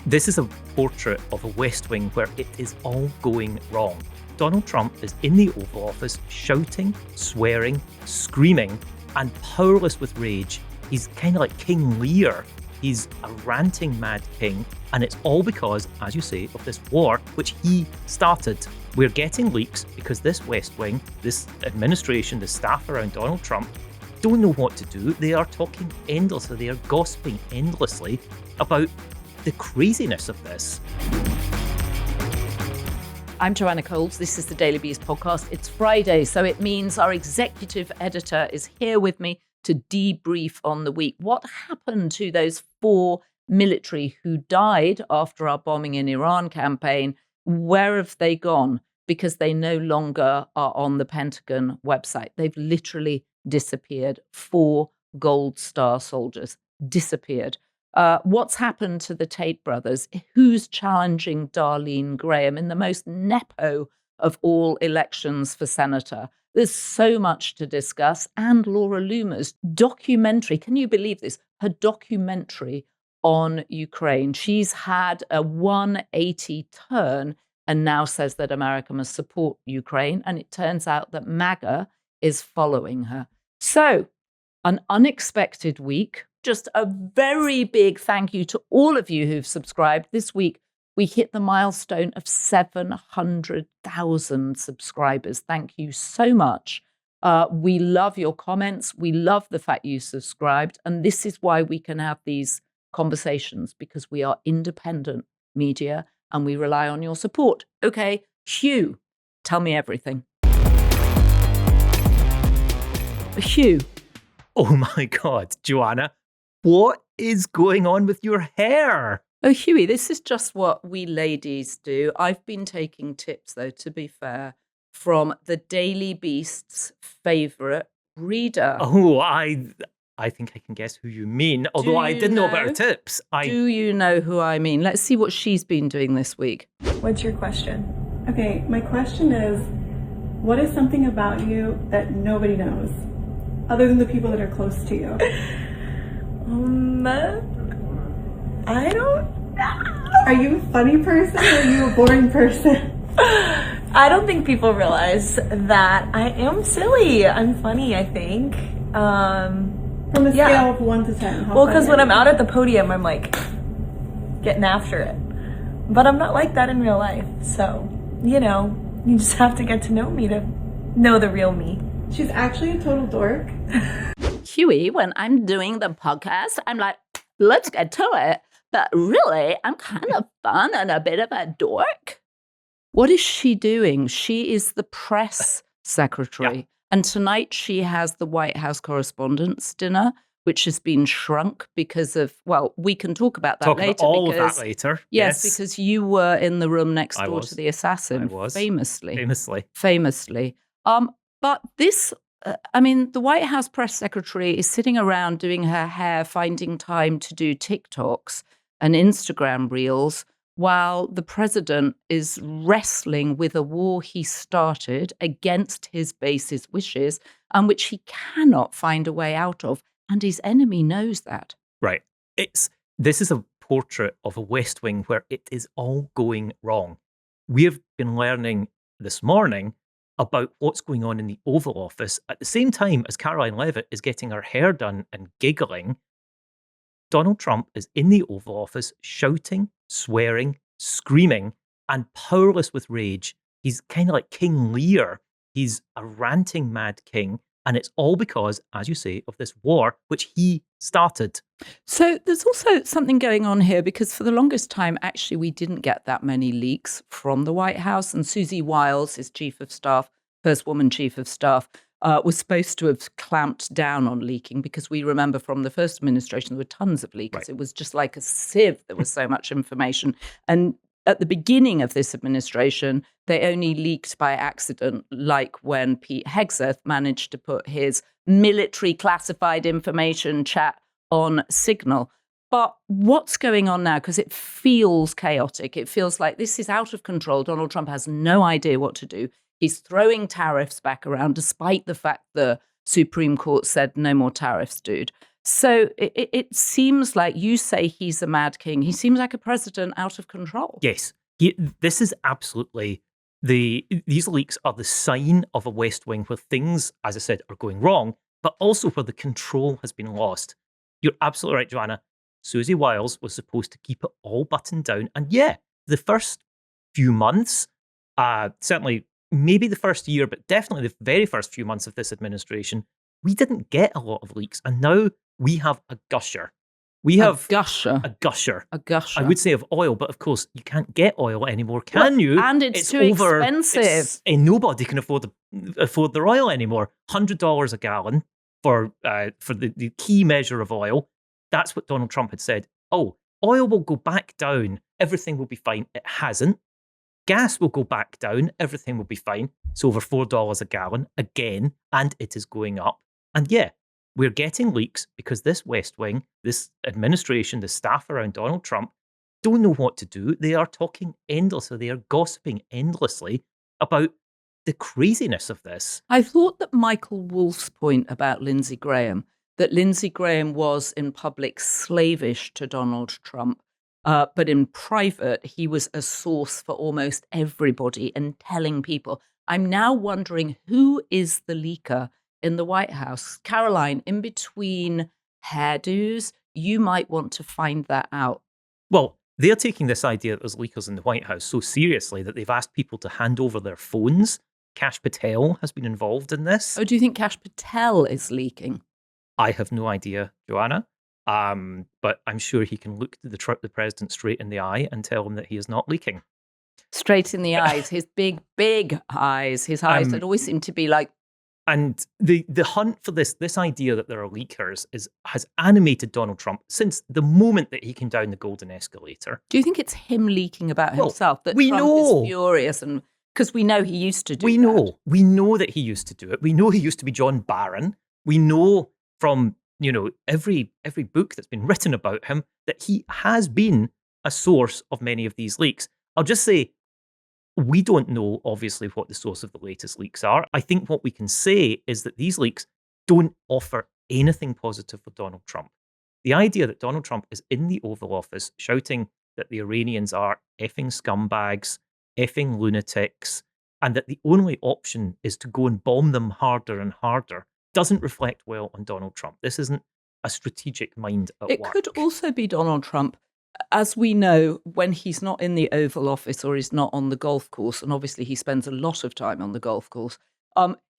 This is a portrait of a West Wing where it is all going wrong. Donald Trump is in the Oval Office shouting, swearing, screaming, and powerless with rage. He's kind of like King Lear. He's a ranting mad king, and it's all because, as you say, of this war which he started. We're getting leaks because this West Wing, this administration, the staff around Donald Trump, don't know what to do. They are talking endlessly, they are gossiping endlessly about the craziness of this. I'm Joanna Coles. This is the Daily Beast podcast. It's Friday, so it means our executive editor is here with me to debrief on the week. What happened to those 4 military who died after our bombing in Iran campaign? Where have they gone? Because they no longer are on the Pentagon website. They've literally disappeared. 4 Gold Star soldiers disappeared. What's happened to the Tate brothers? Who's challenging Darlene Graham in the most nepo of all elections for senator? There's so much to discuss. And Laura Loomer's documentary, can you believe this? Her documentary on Ukraine. She's had a 180 turn and now says that America must support Ukraine. And it turns out that MAGA is following her. So, an unexpected week. Just a very big thank you to all of you who've subscribed. This week, we hit the milestone of 700,000 subscribers. Thank you so much. We love your comments. We love the fact you subscribed. And this is why we can have these conversations, because we are independent media and we rely on your support. Okay, Hugh, tell me everything. Hugh. Oh my God, Joanna, what is going on with your hair? Oh, Huey, this is just what we ladies do. I've been taking tips, though, to be fair, from the Daily Beast's favourite reader. Oh, I think I can guess who you mean, although I didn't know about her tips. Do you know who I mean? Let's see what she's been doing this week. What's your question? Okay, my question is, what is something about you that nobody knows, other than the people that are close to you? I don't know. Are you a funny person or are you a boring person? I don't think people realize that I am silly. I'm funny, I think. From a scale of 1 to 10. Well, because when I'm out at the podium, I'm like getting after it. But I'm not like that in real life. So, you just have to get to know me to know the real me. She's actually a total dork. Huey, when I'm doing the podcast, I'm like, let's get to it. But really, I'm kind of fun and a bit of a dork. What is she doing? She is the press secretary. Yeah. And tonight she has the White House Correspondents' Dinner, which has been shrunk because of, well, we can talk about that later. All of that later. Yes, because you were in the room next door to the assassin. I was. Famously. But this, the White House press secretary is sitting around doing her hair, finding time to do TikToks and Instagram reels, while the president is wrestling with a war he started against his base's wishes and which he cannot find a way out of. And his enemy knows that. Right. This is a portrait of a West Wing where it is all going wrong. We've been learning this morning about what's going on in the Oval Office at the same time as Caroline Leavitt is getting her hair done and giggling. Donald Trump is in the Oval Office shouting, swearing, screaming, and powerless with rage. He's kind of like King Lear. He's a ranting mad king. And it's all because, as you say, of this war, which he started. So there's also something going on here, because for the longest time, actually, we didn't get that many leaks from the White House. And Susie Wiles, his chief of staff, first woman chief of staff, was supposed to have clamped down on leaking, because we remember from the first administration, there were tons of leaks. Right. It was just like a sieve. There was so much information. And at the beginning of this administration, they only leaked by accident, like when Pete Hegseth managed to put his military classified information chat on Signal. But what's going on now? Because it feels chaotic. It feels like this is out of control. Donald Trump has no idea what to do. He's throwing tariffs back around, despite the fact the Supreme Court said no more tariffs, dude. So it seems like you say he's a mad king. He seems like a president out of control. Yes. This is absolutely these leaks are the sign of a West Wing where things, as I said, are going wrong, but also where the control has been lost. You're absolutely right, Joanna. Susie Wiles was supposed to keep it all buttoned down. And yeah, the first few months, certainly maybe the first year, but definitely the very first few months of this administration, we didn't get a lot of leaks. And now we have a gusher. We have a gusher. A gusher. A gusher. I would say of oil, but of course you can't get oil anmore, can you? And it's too expensive. And nobody can afford the oil anymore. $100 a gallon for the key measure of oil. That's what Donald Trump had said. Oh, oil will go back down. Everything will be fine. It hasn't. Gas will go back down. Everything will be fine. It's over $4 a gallon again, and it is going up. And yeah, we're getting leaks because this West Wing, this administration, the staff around Donald Trump don't know what to do. They are talking endlessly. They are gossiping endlessly about the craziness of this. I thought that Michael Wolff's point about Lindsey Graham, that Lindsey Graham was in public slavish to Donald Trump, but in private, he was a source for almost everybody and telling people. I'm now wondering who is the leaker in the White House. Caroline, in between hairdos, you might want to find that out. Well, they're taking this idea that there's leakers in the White House so seriously that they've asked people to hand over their phones. Kash Patel has been involved in this. Oh, do you think Kash Patel is leaking? I have no idea, Joanna. But I'm sure he can look the president straight in the eye and tell him that he is not leaking. Straight in the eyes, his big, big eyes, his eyes that always seem to be like. And the hunt for this idea that there are leakers has animated Donald Trump since the moment that he came down the golden escalator. Do you think it's him leaking about himself that we Trump know. is furious? And because we know he used to do we that. We know that he used to do it. We know he used to be John Barron. We know from every book that's been written about him that he has been a source of many of these leaks. I'll just say, we don't know, obviously, what the source of the latest leaks are. I think what we can say is that these leaks don't offer anything positive for Donald Trump. The idea that Donald Trump is in the Oval Office shouting that the Iranians are effing scumbags, effing lunatics, and that the only option is to go and bomb them harder and harder doesn't reflect well on Donald Trump. This isn't a strategic mind at work. It could also be Donald Trump. As we know, when he's not in the Oval Office or he's not on the golf course, and obviously he spends a lot of time on the golf course,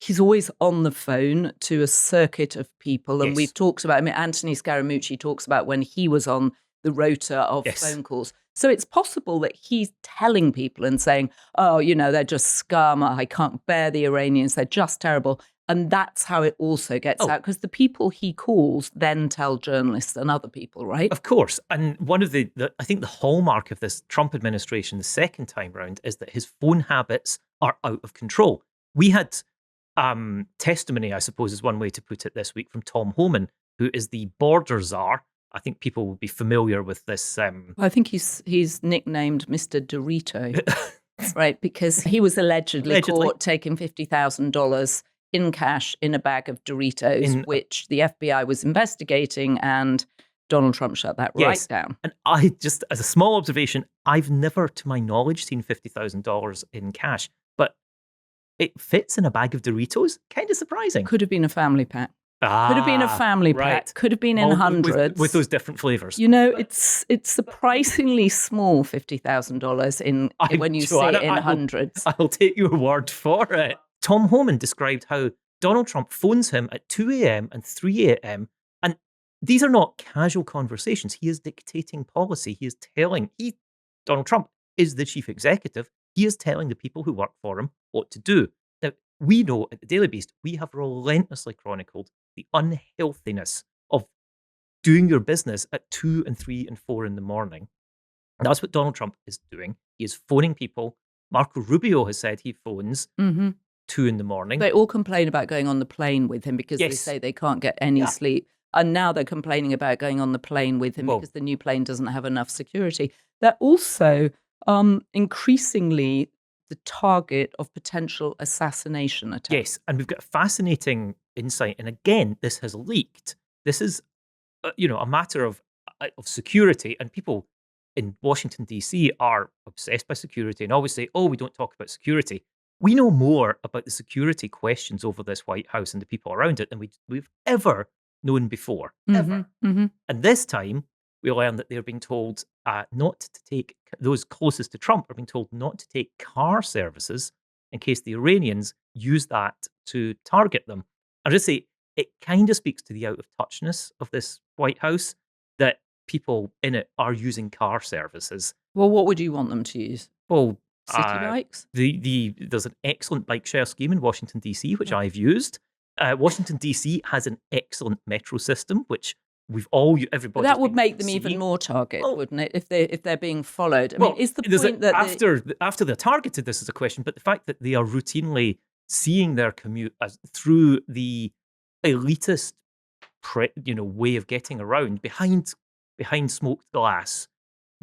he's always on the phone to a circuit of people. And we've talked about, Anthony Scaramucci talks about when he was on the rota of phone calls. So it's possible that he's telling people and saying, oh, they're just scum. I can't bear the Iranians. They're just terrible. And that's how it also gets out, because the people he calls then tell journalists and other people, right? Of course. And one of I think the hallmark of this Trump administration the second time round is that his phone habits are out of control. We had testimony, I suppose is one way to put it this week, from Tom Homan, who is the border czar. I think people will be familiar with this. I think he's nicknamed Mr. Dorito, right? Because he was allegedly caught taking $50,000 in cash in a bag of Doritos, which the FBI was investigating, and Donald Trump shut that right down. And I just, as a small observation, I've never, to my knowledge, seen $50,000 in cash, but it fits in a bag of Doritos. Kind of surprising. Could have been a family pack. Could have been a family pack. Could have been in hundreds. With those different flavors. It's surprisingly small, $50,000 when you see it in hundreds. I'll take your word for it. Tom Homan described how Donald Trump phones him at 2 a.m. and 3 a.m. And these are not casual conversations. He is dictating policy. He is Donald Trump is the chief executive. He is telling the people who work for him what to do. Now, we know at the Daily Beast, we have relentlessly chronicled the unhealthiness of doing your business at 2 and 3 and 4 in the morning. That's what Donald Trump is doing. He is phoning people. Marco Rubio has said he phones 2 in the morning. They all complain about going on the plane with him because they say they can't get any sleep. And now they're complaining about going on the plane with him because the new plane doesn't have enough security. They're also increasingly the target of potential assassination attacks. Yes, and we've got a fascinating insight. And again, this has leaked. This is a matter of security, and people in Washington D.C. are obsessed by security and always say, "Oh, we don't talk about security." We know more about the security questions over this White House and the people around it than we've ever known before, ever. And this time, we learn that they're being told not to take those closest to Trump are being told not to take car services in case the Iranians use that to target them. I just say it kind of speaks to the out of touchness of this White House that people in it are using car services. Well, what would you want them to use? Well, City bikes? there's an excellent bike share scheme in Washington DC, which I've used. Washington DC has an excellent metro system, which everybody. But that would make them even more target, wouldn't it? If they're being followed. I mean, is the point that after they're targeted? This is a question, but the fact that they are routinely seeing their commute through the elitist, way of getting around behind smoked glass,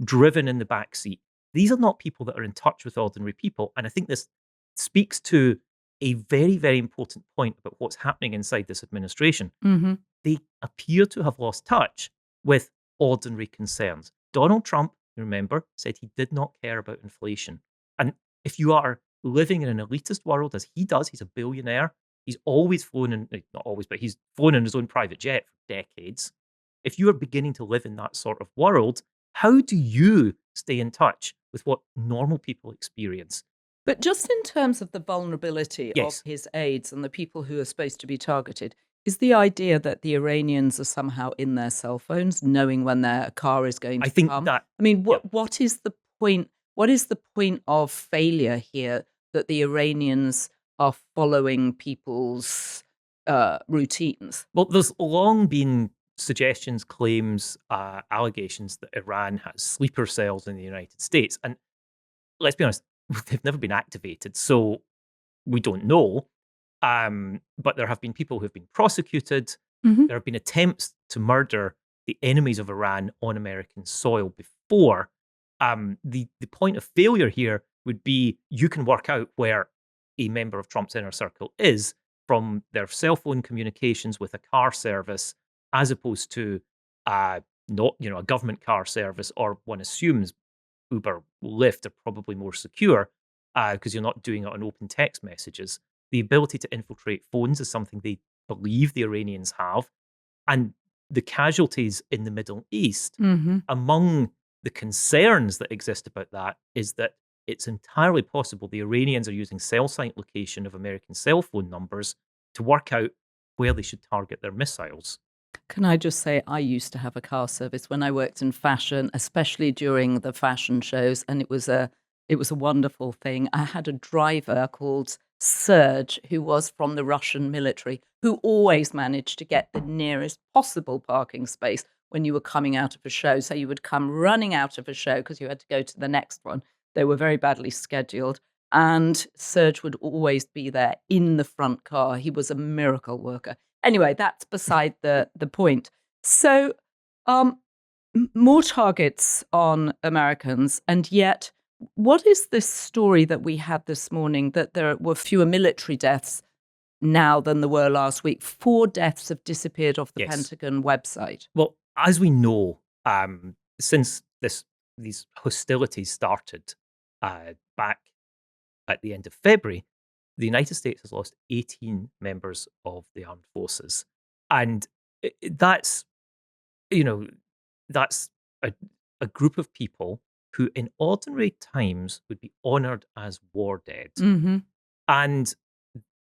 driven in the back seat. These are not people that are in touch with ordinary people, and I think this speaks to a very, very important point about what's happening inside this administration. They appear to have lost touch with ordinary concerns. Donald Trump, remember, said he did not care about inflation. And if you are living in an elitist world, as he does, he's a billionaire, he's always flown in, not always, but he's flown in his own private jet for decades. If you are beginning to live in that sort of world, how do you stay in touch with what normal people experience? But just in terms of the vulnerability Yes. of his aides and the people who are supposed to be targeted, is the idea that the Iranians are somehow in their cell phones, knowing when their car is going to I think come? that. I mean, what is the point? What is the point of failure here that the Iranians are following people's routines? Well, there's long been suggestions, claims, allegations that Iran has sleeper cells in the United States. And let's be honest, they've never been activated, so we don't know. But there have been people who have been prosecuted. There have been attempts to murder the enemies of Iran on American soil before. The point of failure here would be you can work out where a member of Trump's inner circle is from their cell phone communications with a car service, as opposed to not a government car service, or one assumes Uber, Lyft are probably more secure because you're not doing it on open text messages. The ability to infiltrate phones is something they believe the Iranians have. And the casualties in the Middle East, among the concerns that exist about that, is that it's entirely possible the Iranians are using cell site location of American cell phone numbers to work out where they should target their missiles. Can I just say, I used to have a car service when I worked in fashion, especially during the fashion shows, and it was a wonderful thing. I had a driver called Serge, who was from the Russian military, who always managed to get the nearest possible parking space when you were coming out of a show. So you would come running out of a show because you had to go to the next one. They were very badly scheduled. And Serge would always be there in the front car. He was a miracle worker. Anyway, that's beside the point. So more targets on Americans, and yet what is this story that we had this morning that there were fewer military deaths now than there were last week? 4 deaths have disappeared off the Pentagon website. Well, as we know, since these hostilities started back at the end of February, the United States has lost 18 members of the armed forces. And that's a group of people who in ordinary times would be honored as war dead. And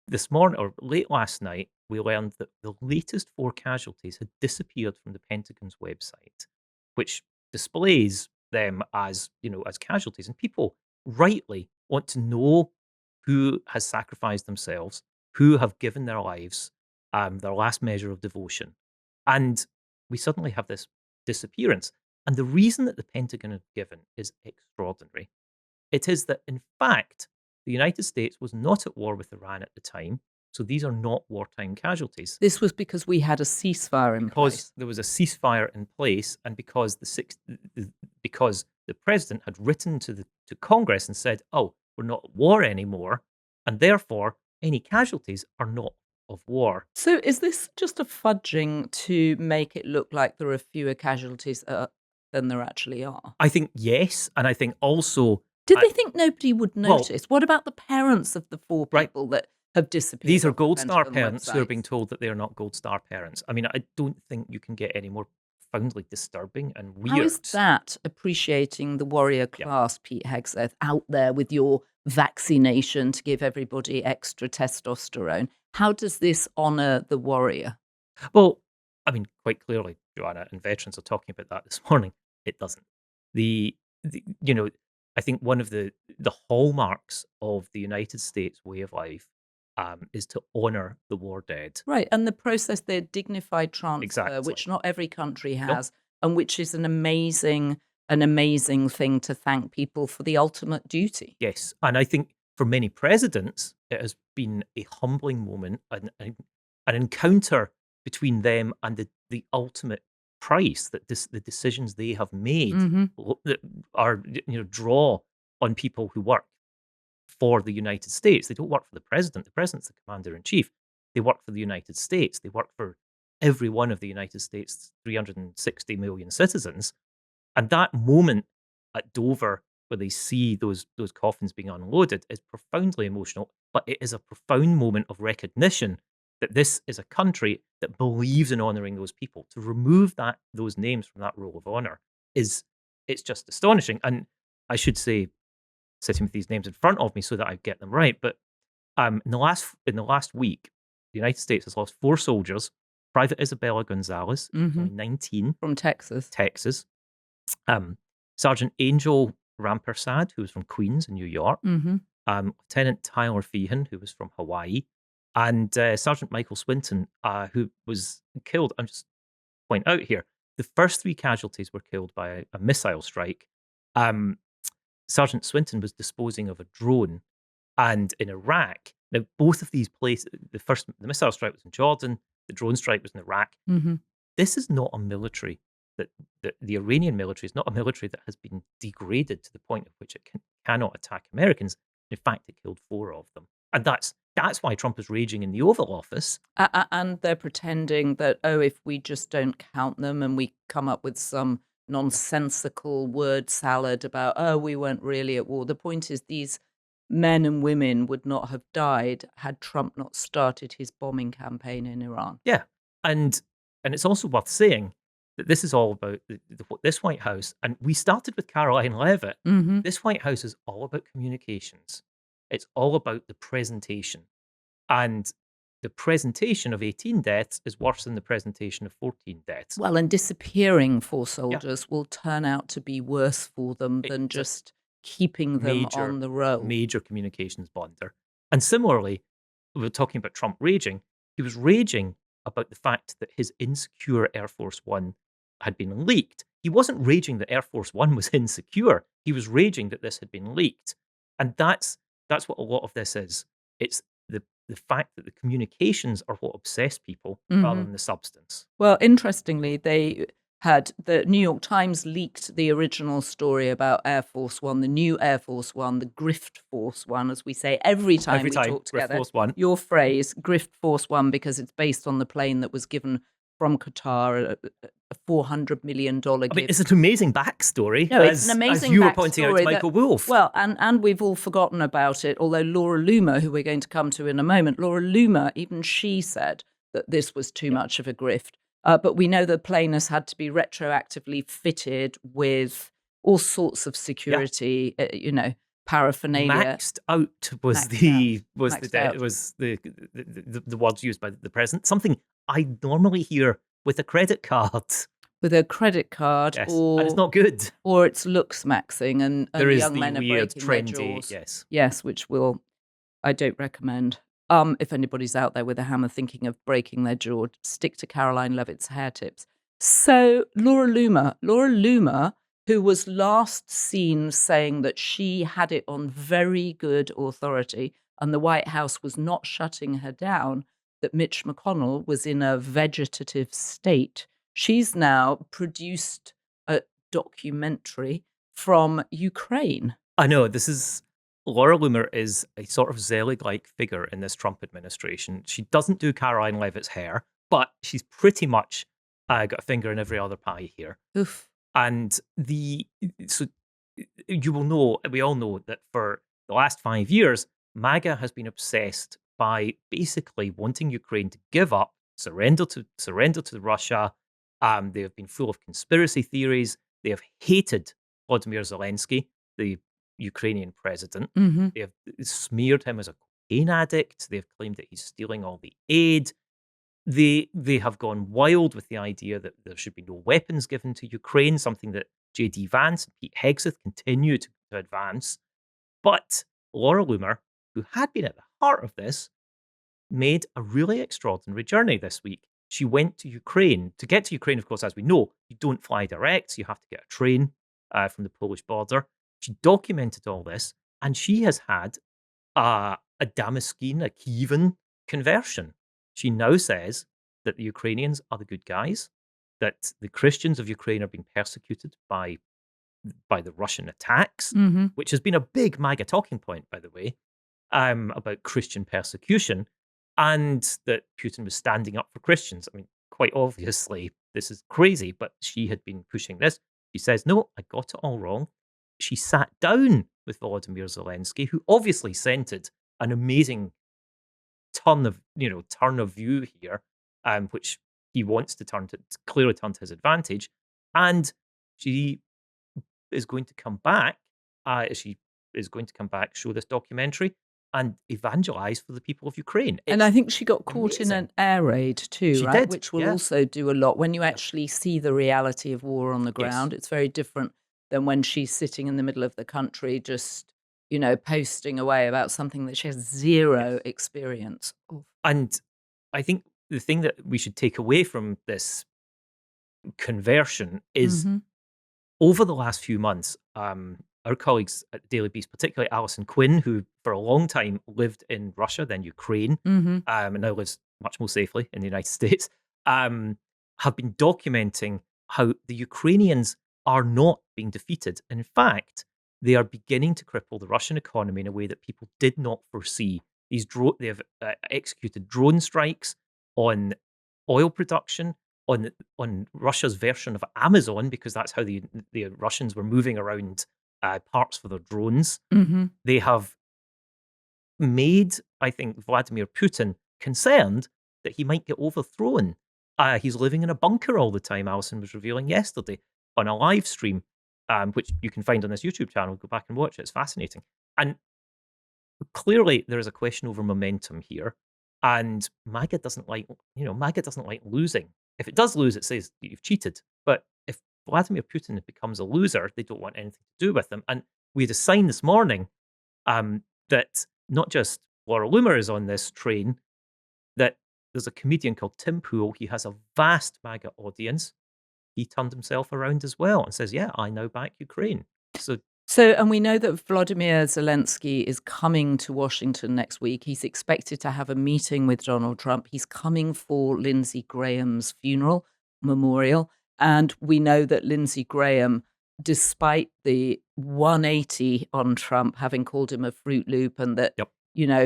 this morning, or late last night, we learned that the latest 4 casualties had disappeared from the Pentagon's website, which displays them as casualties. And people rightly want to know who has sacrificed themselves, who have given their lives, their last measure of devotion. And we suddenly have this disappearance. And the reason that the Pentagon have given is extraordinary. It is that, in fact, the United States was not at war with Iran at the time, so these are not wartime casualties. This was because we had a ceasefire in place. Because there was a ceasefire in place, and because the president had written to Congress and said, "Oh, we're not at war anymore, and therefore any casualties are not of war. So is this just a fudging to make it look like there are fewer casualties than there actually are? I think yes, and I think also... Did they think nobody would well, notice? What about the parents of the 4 Right. people that have disappeared? These are off the Gold Star Pentagon parents who are websites? being told that they are not Gold Star parents. I mean, I don't think you can get any more profoundly disturbing and weird. How is that appreciating the warrior class, Pete Hegseth, out there with your vaccination to give everybody extra testosterone? How does this honour the warrior? Well, I mean, quite clearly, Joanna, and veterans are talking about that this morning. It doesn't. I think one of the hallmarks of the United States way of life is to honour the war dead. Right, and the process, their dignified transfer, Exactly. which not every country Nope. has, and which is an amazing thing to thank people for the ultimate duty. Yes, and I think for many presidents, it has been a humbling moment, an encounter between them and the ultimate price that the decisions they have made that are draw on people who work for the United States. They don't work for the president. The president's the commander in chief. They work for the United States. They work for every one of the United States' 360 million citizens. And that moment at Dover, where they see those coffins being unloaded, is profoundly emotional. But it is a profound moment of recognition that this is a country that believes in honouring those people. To remove those names from that roll of honour it's just astonishing. And I should say, sitting with these names in front of me so that I get them right, but in the last week, the United States has lost 4 soldiers. Private Isabella Gonzalez, 19, from Texas. Sergeant Angel Rampersad, who was from Queens in New York, Lieutenant Tyler Feehan, who was from Hawaii, and Sergeant Michael Swinton, who was killed. I'm just point out here, the first 3 casualties were killed by a missile strike. Sergeant Swinton was disposing of a drone, and in Iraq, now both of these places, the missile strike was in Jordan, the drone strike was in Iraq. This is not a military that the Iranian military is not a military that has been degraded to the point at which it cannot attack Americans. In fact, it killed 4 of them, and that's why Trump is raging in the Oval Office. And they're pretending that, if we just don't count them and we come up with some nonsensical word salad about, we weren't really at war. The point is, these men and women would not have died had Trump not started his bombing campaign in Iran. Yeah, and it's also worth saying that this is all about this White House, and we started with Caroline Leavitt. This White House is all about communications. It's all about the presentation. And the presentation of 18 deaths is worse than the presentation of 14 deaths. Well, and disappearing 4 soldiers will turn out to be worse for them than just keeping them on the road. Major communications blunder. And similarly, we were talking about Trump raging. He was raging about the fact that his insecure Air Force One had been leaked. He wasn't raging that Air Force One was insecure. He was raging that this had been leaked. And that's what a lot of this is. It's the fact that the communications are what obsess people rather than the substance. Well, interestingly, the New York Times leaked the original story about Air Force One, the new Air Force One, the Grift Force One, as we say every time we talk together. Grift Force One. Your phrase, Grift Force One, because it's based on the plane that was given from Qatar, a $400 million gift. I mean, it's an amazing backstory. No, it's an amazing as you were pointing out to Michael Wolff. Well, and we've all forgotten about it, although Laura Loomer, who we're going to come to in a moment, Laura Loomer, even she said that this was too much of a grift. But we know the plane has had to be retroactively fitted with all sorts of security, paraphernalia. Maxed out was the words used by the president. Something I normally hear with a credit card. With a credit card, yes. and it's not good. Or it's looks maxing, and there is young the men are weird, breaking trendy, their jaws. yes, which I don't recommend. If anybody's out there with a hammer thinking of breaking their jaw, stick to Caroline Leavitt's hair tips. So Laura Loomer, who was last seen saying that she had it on very good authority and the White House was not shutting her down, that Mitch McConnell was in a vegetative state. She's now produced a documentary from Ukraine. I know, this is Laura Loomer is a sort of Zelig-like figure in this Trump administration. She doesn't do Caroline Leavitt's hair, but she's pretty much got a finger in every other pie here. Oof. And so you will know, we all know that for the last 5 years, MAGA has been obsessed by basically wanting Ukraine to give up, surrender to Russia. They have been full of conspiracy theories. They have hated Vladimir Zelensky, the Ukrainian president. Mm-hmm. They have smeared him as a cocaine addict. They have claimed that he's stealing all the aid. They have gone wild with the idea that there should be no weapons given to Ukraine, something that J.D. Vance and Pete Hegseth continue to advance. But Laura Loomer, who had been at the heart of this, made a really extraordinary journey this week. She went to Ukraine. To get to Ukraine, of course, as we know, you don't fly direct. You have to get a train from the Polish border. She documented all this, and she has had a Damascene, a Kievan conversion. She now says that the Ukrainians are the good guys, that the Christians of Ukraine are being persecuted by the Russian attacks, Mm-hmm. which has been a big MAGA talking point, by the way, about Christian persecution, and that Putin was standing up for Christians. I mean, quite obviously, this is crazy, but she had been pushing this. She says, no, I got it all wrong. She sat down with Volodymyr Zelensky, who obviously scented an amazing turn of view here, which he wants to clearly turn to his advantage. And she is going to come back. Show this documentary, and evangelize for the people of Ukraine. And I think she got caught in amazing. an air raid too, She right? did, Which will yeah. also do a lot. When you actually see the reality of war on the ground, it's very different than when she's sitting in the middle of the country just, posting away about something that she has zero experience of. And I think the thing that we should take away from this conversion is Mhm. over the last few months, our colleagues at the Daily Beast, particularly Alison Quinn, who for a long time lived in Russia, then Ukraine, Mhm. and now lives much more safely in the United States, have been documenting how the Ukrainians are not being defeated. In fact, they are beginning to cripple the Russian economy in a way that people did not foresee. They have executed drone strikes on oil production, on Russia's version of Amazon, because that's how the Russians were moving around parts for their drones. Mhm. They have made, I think, Vladimir Putin concerned that he might get overthrown. He's living in a bunker all the time, Alison was revealing yesterday on a live stream, which you can find on this YouTube channel. Go back and watch it. It's fascinating. And clearly there is a question over momentum here. And MAGA doesn't like losing. If it does lose, it says you've cheated. But if Vladimir Putin becomes a loser, they don't want anything to do with him. And we had a sign this morning that not just Laura Loomer is on this train, that there's a comedian called Tim Pool. He has a vast MAGA audience. He turned himself around as well and says, yeah, I now back Ukraine. So, and we know that Volodymyr Zelensky is coming to Washington next week. He's expected to have a meeting with Donald Trump. He's coming for Lindsey Graham's funeral memorial. And we know that Lindsey Graham, despite the 180 on Trump, having called him a Fruit Loop, and that,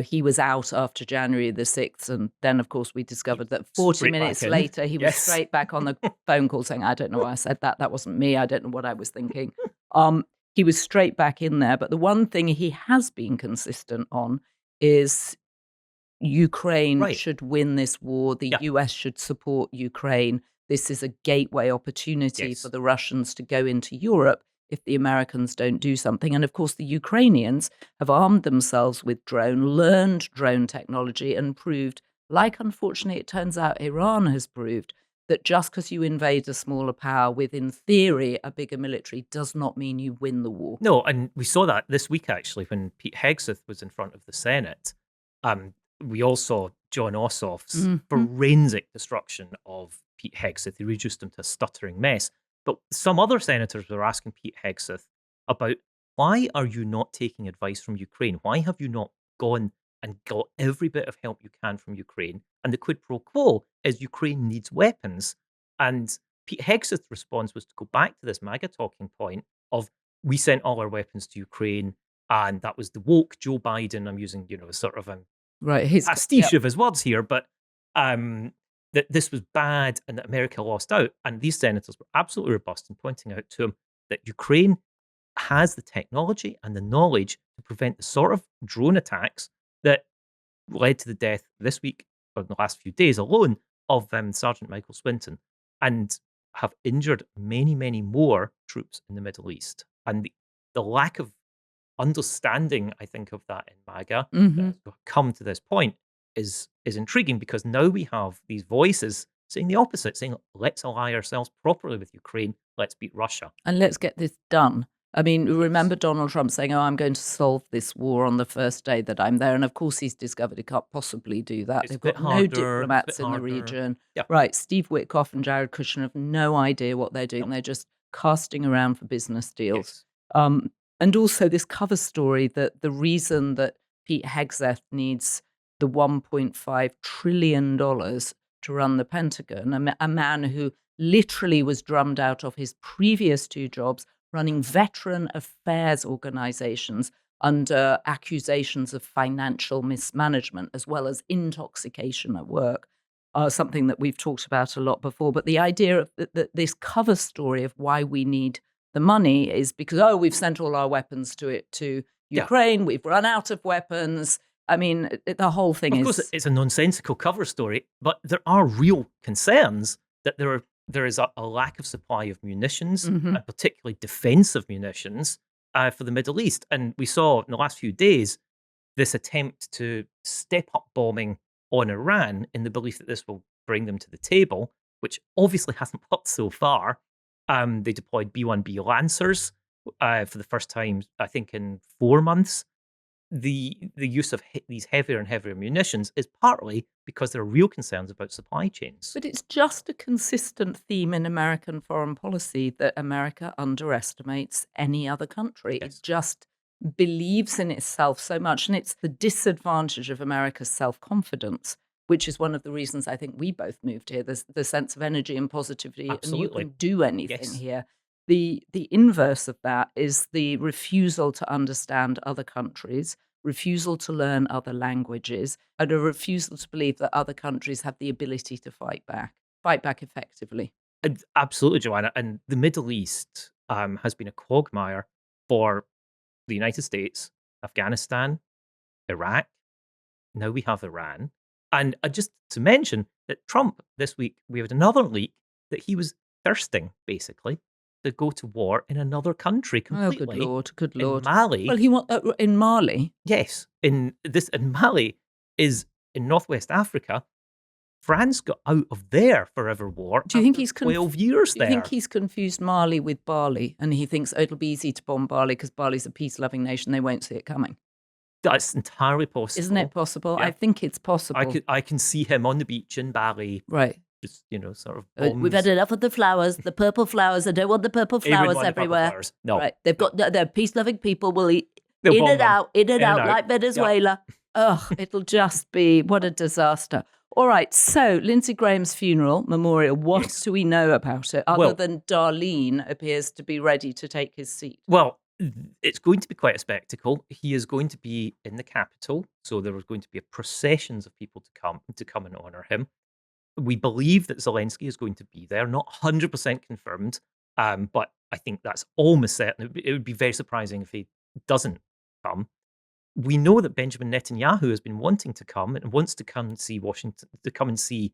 he was out after January the 6th. And then, of course, we discovered that 40 minutes later, he was straight back on the phone call saying, I don't know why I said that. That wasn't me. I don't know what I was thinking. He was straight back in there. But the one thing he has been consistent on is Ukraine should win this war. The US should support Ukraine. This is a gateway opportunity for the Russians to go into Europe if the Americans don't do something. And of course, the Ukrainians have armed themselves with learned drone technology, and proved, like unfortunately it turns out Iran has proved, that just because you invade a smaller power with, in theory, a bigger military does not mean you win the war. No, and we saw that this week, actually, when Pete Hegseth was in front of the Senate. We all saw John Ossoff's forensic destruction of Pete Hegseth. He reduced him to a stuttering mess. But some other senators were asking Pete Hegseth about, why are you not taking advice from Ukraine? Why have you not gone and got every bit of help you can from Ukraine? And the quid pro quo is Ukraine needs weapons. And Pete Hegseth's response was to go back to this MAGA talking point of, we sent all our weapons to Ukraine. And that was the woke Joe Biden. I'm using, sort of Right. His pastiche of his words here, but that this was bad and that America lost out. And these senators were absolutely robust in pointing out to him that Ukraine has the technology and the knowledge to prevent the sort of drone attacks that led to the death this week, or in the last few days alone, of Sergeant Michael Swinton, and have injured many, many more troops in the Middle East. And the lack of understanding, I think, of that in MAGA that has come to this point is intriguing, because now we have these voices saying the opposite, saying, let's ally ourselves properly with Ukraine, let's beat Russia. And let's get this done. I mean, remember Donald Trump saying, I'm going to solve this war on the first day that I'm there. And of course, he's discovered he can't possibly do that. They've got no diplomats in the region. Yeah. Right. Steve Witkoff and Jared Kushner have no idea what they're doing. No. They're just casting around for business deals. Yes. And also this cover story that the reason that Pete Hegseth needs the $1.5 trillion to run the Pentagon, a man who literally was drummed out of his previous two jobs, running veteran affairs organizations under accusations of financial mismanagement, as well as intoxication at work, something that we've talked about a lot before. But the idea of this cover story of why we need the money is because, we've sent all our weapons to Ukraine, we've run out of weapons. I mean, the whole thing Of course, it's a nonsensical cover story, but there are real concerns that there is a lack of supply of munitions, and particularly defensive munitions, for the Middle East. And we saw in the last few days this attempt to step up bombing on Iran in the belief that this will bring them to the table, which obviously hasn't worked so far. They deployed B-1B Lancers for the first time, I think, in 4 months. The use of these heavier and heavier munitions is partly because there are real concerns about supply chains. But it's just a consistent theme in American foreign policy that America underestimates any other country. Yes. It just believes in itself so much. And it's the disadvantage of America's self-confidence, which is one of the reasons I think we both moved here. There's the sense of energy and positivity, Absolutely. and you can do anything here. The inverse of that is the refusal to understand other countries, refusal to learn other languages, and a refusal to believe that other countries have the ability to fight back effectively. Absolutely, Joanna. And the Middle East has been a quagmire for the United States, Afghanistan, Iraq. Now we have Iran. And just to mention that Trump, this week, we had another leak that he was thirsting, basically, to go to war in another country completely. Oh, good lord. In Mali. Well, he in Mali? Yes. In Mali is in Northwest Africa. France got out of their forever war. Do you think he's 12 years there? Do you think he's confused Mali with Bali, and he thinks it'll be easy to bomb Bali because Bali's a peace-loving nation, they won't see it coming? That's entirely possible. Isn't it possible? Yeah. I think it's possible. I can see him on the beach in Bali. Right. Just, sort of bombs. We've had enough of the flowers, the purple flowers. I don't want the purple flowers everywhere. Purple flowers. No. Right. They've got they're peace-loving people. Will eat They'll in bomb and them. out, like Venezuela. Ugh, it'll just be, what a disaster. All right, so Lindsey Graham's funeral memorial, what do we know about it, other than Darlene appears to be ready to take his seat? Well, it's going to be quite a spectacle. He is going to be in the Capitol, so there is going to be processions of people to come and honour him. We believe that Zelensky is going to be there, not 100% confirmed, but I think that's almost certain. It would be very surprising if he doesn't come. We know that Benjamin Netanyahu has been wanting to come and wants to come and see Washington, to come and see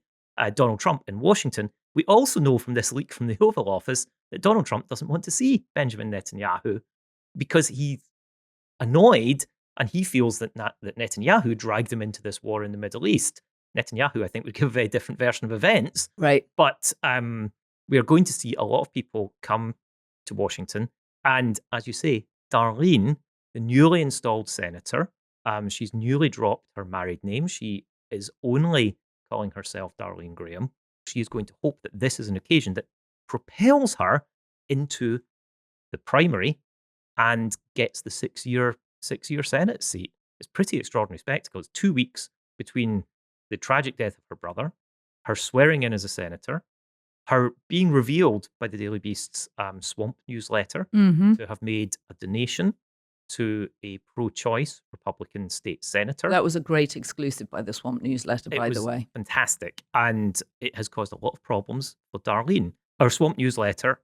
Donald Trump in Washington. We also know from this leak from the Oval Office that Donald Trump doesn't want to see Benjamin Netanyahu because he's annoyed and he feels that Netanyahu dragged him into this war in the Middle East. Netanyahu, I think, would give a very different version of events. Right. But we are going to see a lot of people come to Washington. And as you say, Darlene, the newly installed senator, she's newly dropped her married name. She is only calling herself Darlene Graham. She is going to hope that this is an occasion that propels her into the primary and gets the six-year Senate seat. It's a pretty extraordinary spectacle. It's 2 weeks between the tragic death of her brother, her swearing in as a senator, her being revealed by the Daily Beast's Swamp newsletter to have made a donation to a pro-choice Republican state senator. That was a great exclusive by the Swamp newsletter, by the way. Fantastic. And it has caused a lot of problems for Darlene. Our Swamp newsletter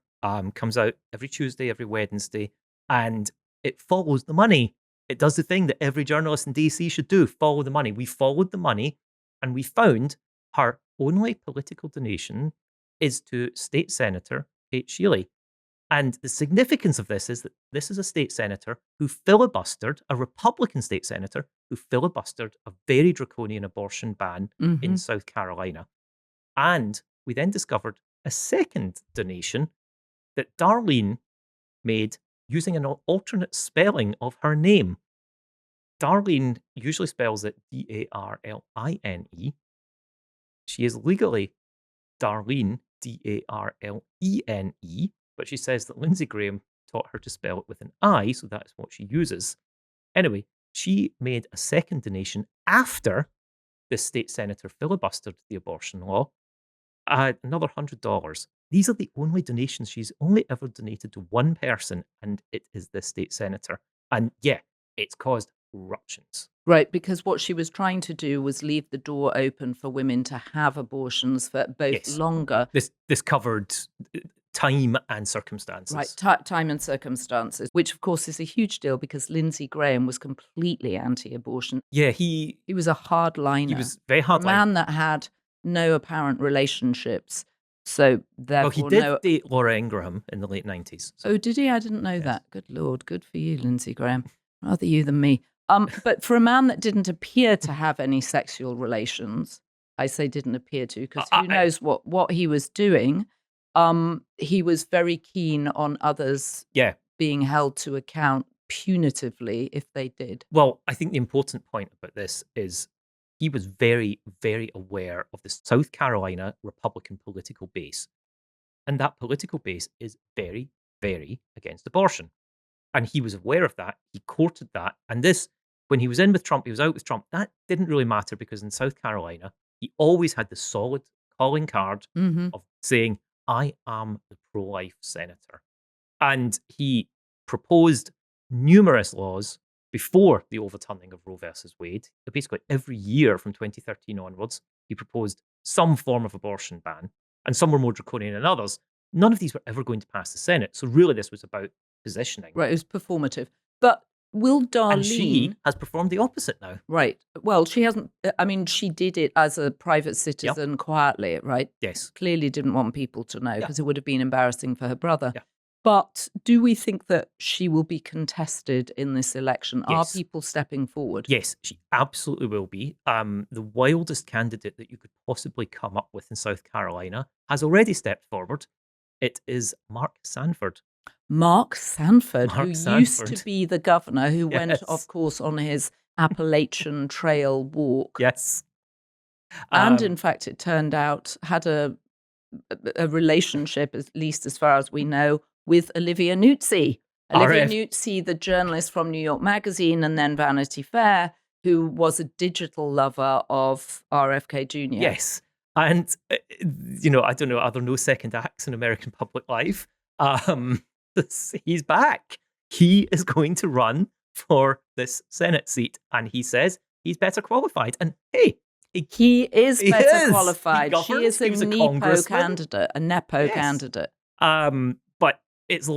comes out every Tuesday, every Wednesday, and it follows the money. It does the thing that every journalist in DC should do, follow the money. We followed the money, and we found her only political donation is to State Senator Tate Shealy. And the significance of this is that this is a state senator who filibustered, a Republican state senator who filibustered a very draconian abortion ban in South Carolina. And we then discovered a second donation that Darlene made using an alternate spelling of her name. Darlene usually spells it Darline. She is legally Darlene, Darlene, but she says that Lindsey Graham taught her to spell it with an I, so that's what she uses. Anyway, she made a second donation after the state senator filibustered the abortion law, another $100. These are the only donations. She's only ever donated to one person, and it is this state senator. And yeah, it's caused ructions. Right, because what she was trying to do was leave the door open for women to have abortions for both longer. This covered time and circumstances. Right, time and circumstances, which of course is a huge deal because Lindsey Graham was completely anti-abortion. Yeah, he was a hardliner. He was very hardliner. A man that had no apparent relationships. So therefore, he did date Laura Ingraham in the late 90s. So. Oh, did he? I didn't know that. Good Lord. Good for you, Lindsey Graham. Rather you than me. But for a man that didn't appear to have any sexual relations, I say didn't appear to, because who knows what he was doing. He was very keen on others being held to account punitively if they did. Well, I think the important point about this is he was very, very aware of the South Carolina Republican political base. And that political base is very, very against abortion. And he was aware of that. He courted that. And this, when he was in with Trump, he was out with Trump. That didn't really matter because in South Carolina, he always had the solid calling card of saying, I am the pro-life senator. And he proposed numerous laws before the overturning of Roe versus Wade. Basically, every year from 2013 onwards, he proposed some form of abortion ban, and some were more draconian than others. None of these were ever going to pass the Senate. So really, this was about positioning. Right, it was performative. But will Darlene... And she has performed the opposite now. Right. Well, she hasn't... I mean, she did it as a private citizen quietly, right? Yes. Clearly didn't want people to know because it would have been embarrassing for her brother. Yeah. But do we think that she will be contested in this election? Yes. Are people stepping forward? Yes, she absolutely will be. The wildest candidate that you could possibly come up with in South Carolina has already stepped forward. It is Mark Sanford. Mark Sanford, who Sanford. used to be the governor, who went, of course, on his Appalachian Trail walk. Yes. And in fact, it turned out, had a relationship, at least as far as we know, with Olivia Nuzzi. Olivia Nuzzi, the journalist from New York Magazine and then Vanity Fair, who was a digital lover of RFK Jr. Yes. And, I don't know, are there no second acts in American public life? He's back. He is going to run for this Senate seat. And he says he's better qualified. And hey, he is better qualified. She is a Nepo candidate, a Nepo candidate. But it's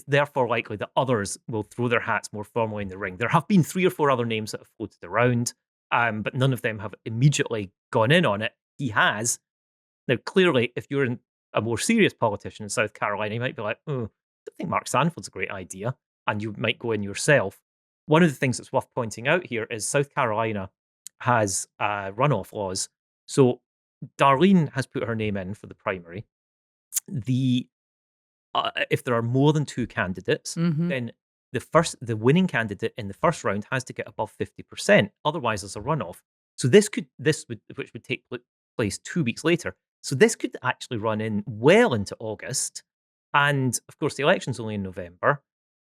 therefore likely that others will throw their hats more firmly in the ring. There have been 3 or 4 other names that have floated around, but none of them have immediately gone in on it. He has. Now, clearly, if you're a more serious politician in South Carolina, you might be like, I think Mark Sanford's a great idea, and you might go in yourself. One of the things that's worth pointing out here is South Carolina has runoff laws. So Darlene has put her name in for the primary. If there are more than 2 candidates, then the winning candidate in the first round has to get above 50%. Otherwise, there's a runoff. So which would take place 2 weeks later. So this could actually run in well into August. And of course, the election's only in November.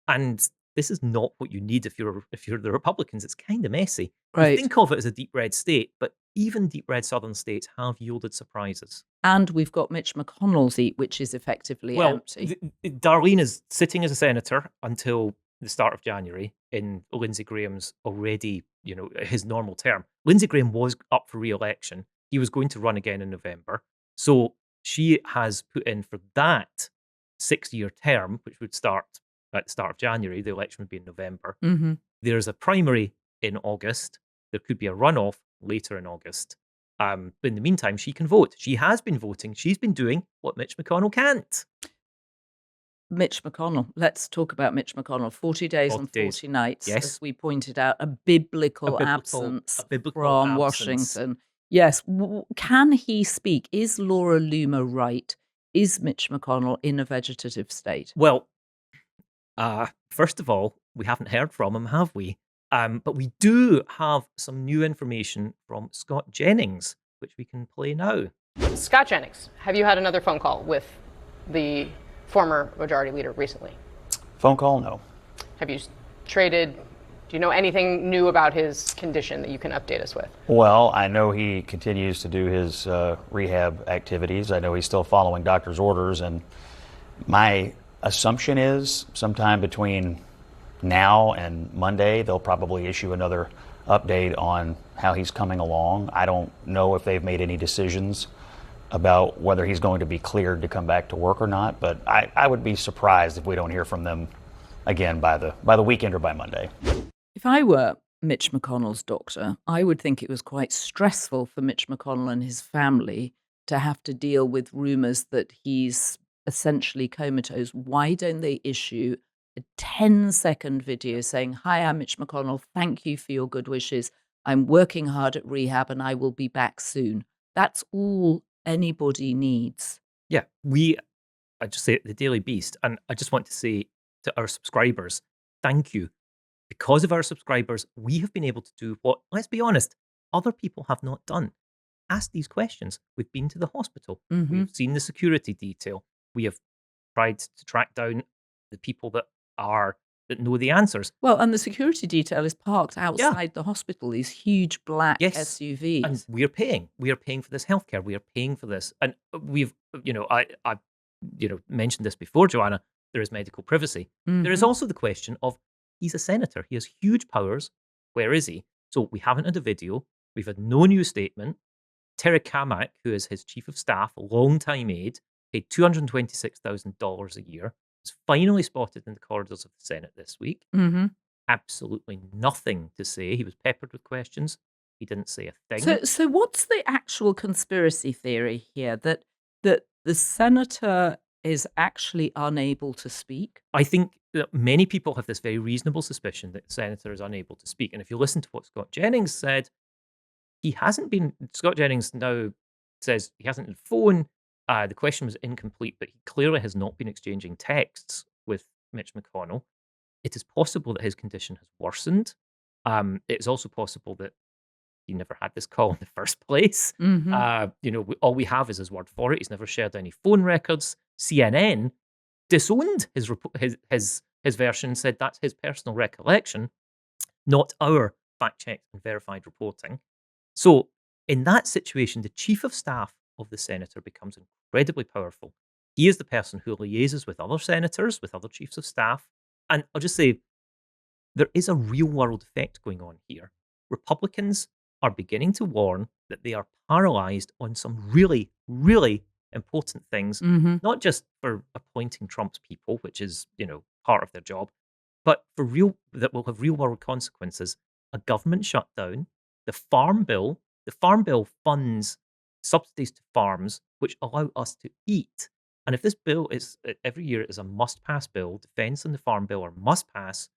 And this is not what you need if you're the Republicans. It's kind of messy. Right. You think of it as a deep red state, but even deep red southern states have yielded surprises. And we've got Mitch McConnell's seat, which is effectively empty. Darlene is sitting as a senator until the start of January in Lindsey Graham's already, his normal term. Lindsey Graham was up for re-election. He was going to run again in November. So she has put in for that 6-year term, which would start at the start of January. The election would be in November. Mm-hmm. There's a primary in August. There could be a runoff later in August. But in the meantime, she can vote. She has been voting. She's been doing what Mitch McConnell can't. Mitch McConnell. Let's talk about Mitch McConnell. 40 days 40 and days. 40 nights, Yes. as we pointed out, a biblical absence from Washington. Yes. Can he speak? Is Laura Loomer right? Is Mitch McConnell in a vegetative state? Well, first of all, we haven't heard from him, have we? But we do have some new information from Scott Jennings, which we can play now. Scott Jennings, have you had another phone call with the former majority leader recently? Phone call? No. Have you traded? Do you know anything new about his condition that you can update us with? Well, I know he continues to do his rehab activities. I know he's still following doctor's orders, and my assumption is sometime between now and Monday, they'll probably issue another update on how he's coming along. I don't know if they've made any decisions about whether he's going to be cleared to come back to work or not, but I would be surprised if we don't hear from them again by the weekend or by Monday. If I were Mitch McConnell's doctor, I would think it was quite stressful for Mitch McConnell and his family to have to deal with rumors that he's essentially comatose. Why don't they issue a 10-second video saying, "Hi, I'm Mitch McConnell. Thank you for your good wishes. I'm working hard at rehab and I will be back soon." That's all anybody needs. Yeah, I just say it, the Daily Beast, and I just want to say to our subscribers, thank you. Because of our subscribers, we have been able to do what, let's be honest, other people have not done. Ask these questions. We've been to the hospital. Mm-hmm. We've seen the security detail. We have tried to track down the people that know the answers. Well, and the security detail is parked outside the hospital, these huge black SUVs. And we are paying. We are paying for this healthcare. We are paying for this. And we've, I mentioned this before, Joanna, there is medical privacy. Mm-hmm. There is also the question of, he's a senator. He has huge powers. Where is he? So we haven't had a video. We've had no new statement. Terry Kamak, who is his chief of staff, a long-time aide, paid $226,000 a year, was finally spotted in the corridors of the Senate this week. Mm-hmm. Absolutely nothing to say. He was peppered with questions. He didn't say a thing. So what's the actual conspiracy theory here? That the senator is actually unable to speak? I think that many people have this very reasonable suspicion that the senator is unable to speak. And if you listen to what Scott Jennings said, Scott Jennings now says he hasn't had a phone. The question was incomplete, but he clearly has not been exchanging texts with Mitch McConnell. It is possible that his condition has worsened. It's also possible that he never had this call in the first place. Mm-hmm. All we have is his word for it. He's never shared any phone records. CNN disowned his version, said that's his personal recollection, not our fact-checked and verified reporting. So in that situation, the chief of staff of the senator becomes incredibly powerful. He is the person who liaises with other senators, with other chiefs of staff. And I'll just say, there is a real-world effect going on here. Republicans are beginning to warn that they are paralyzed on some really, really important things, not just for appointing Trump's people, which is, part of their job, but that will have real-world consequences. A government shutdown, the Farm Bill. The Farm Bill funds subsidies to farms, which allow us to eat. And if this bill is, every year is a must-pass bill, defense and the Farm Bill are must-pass,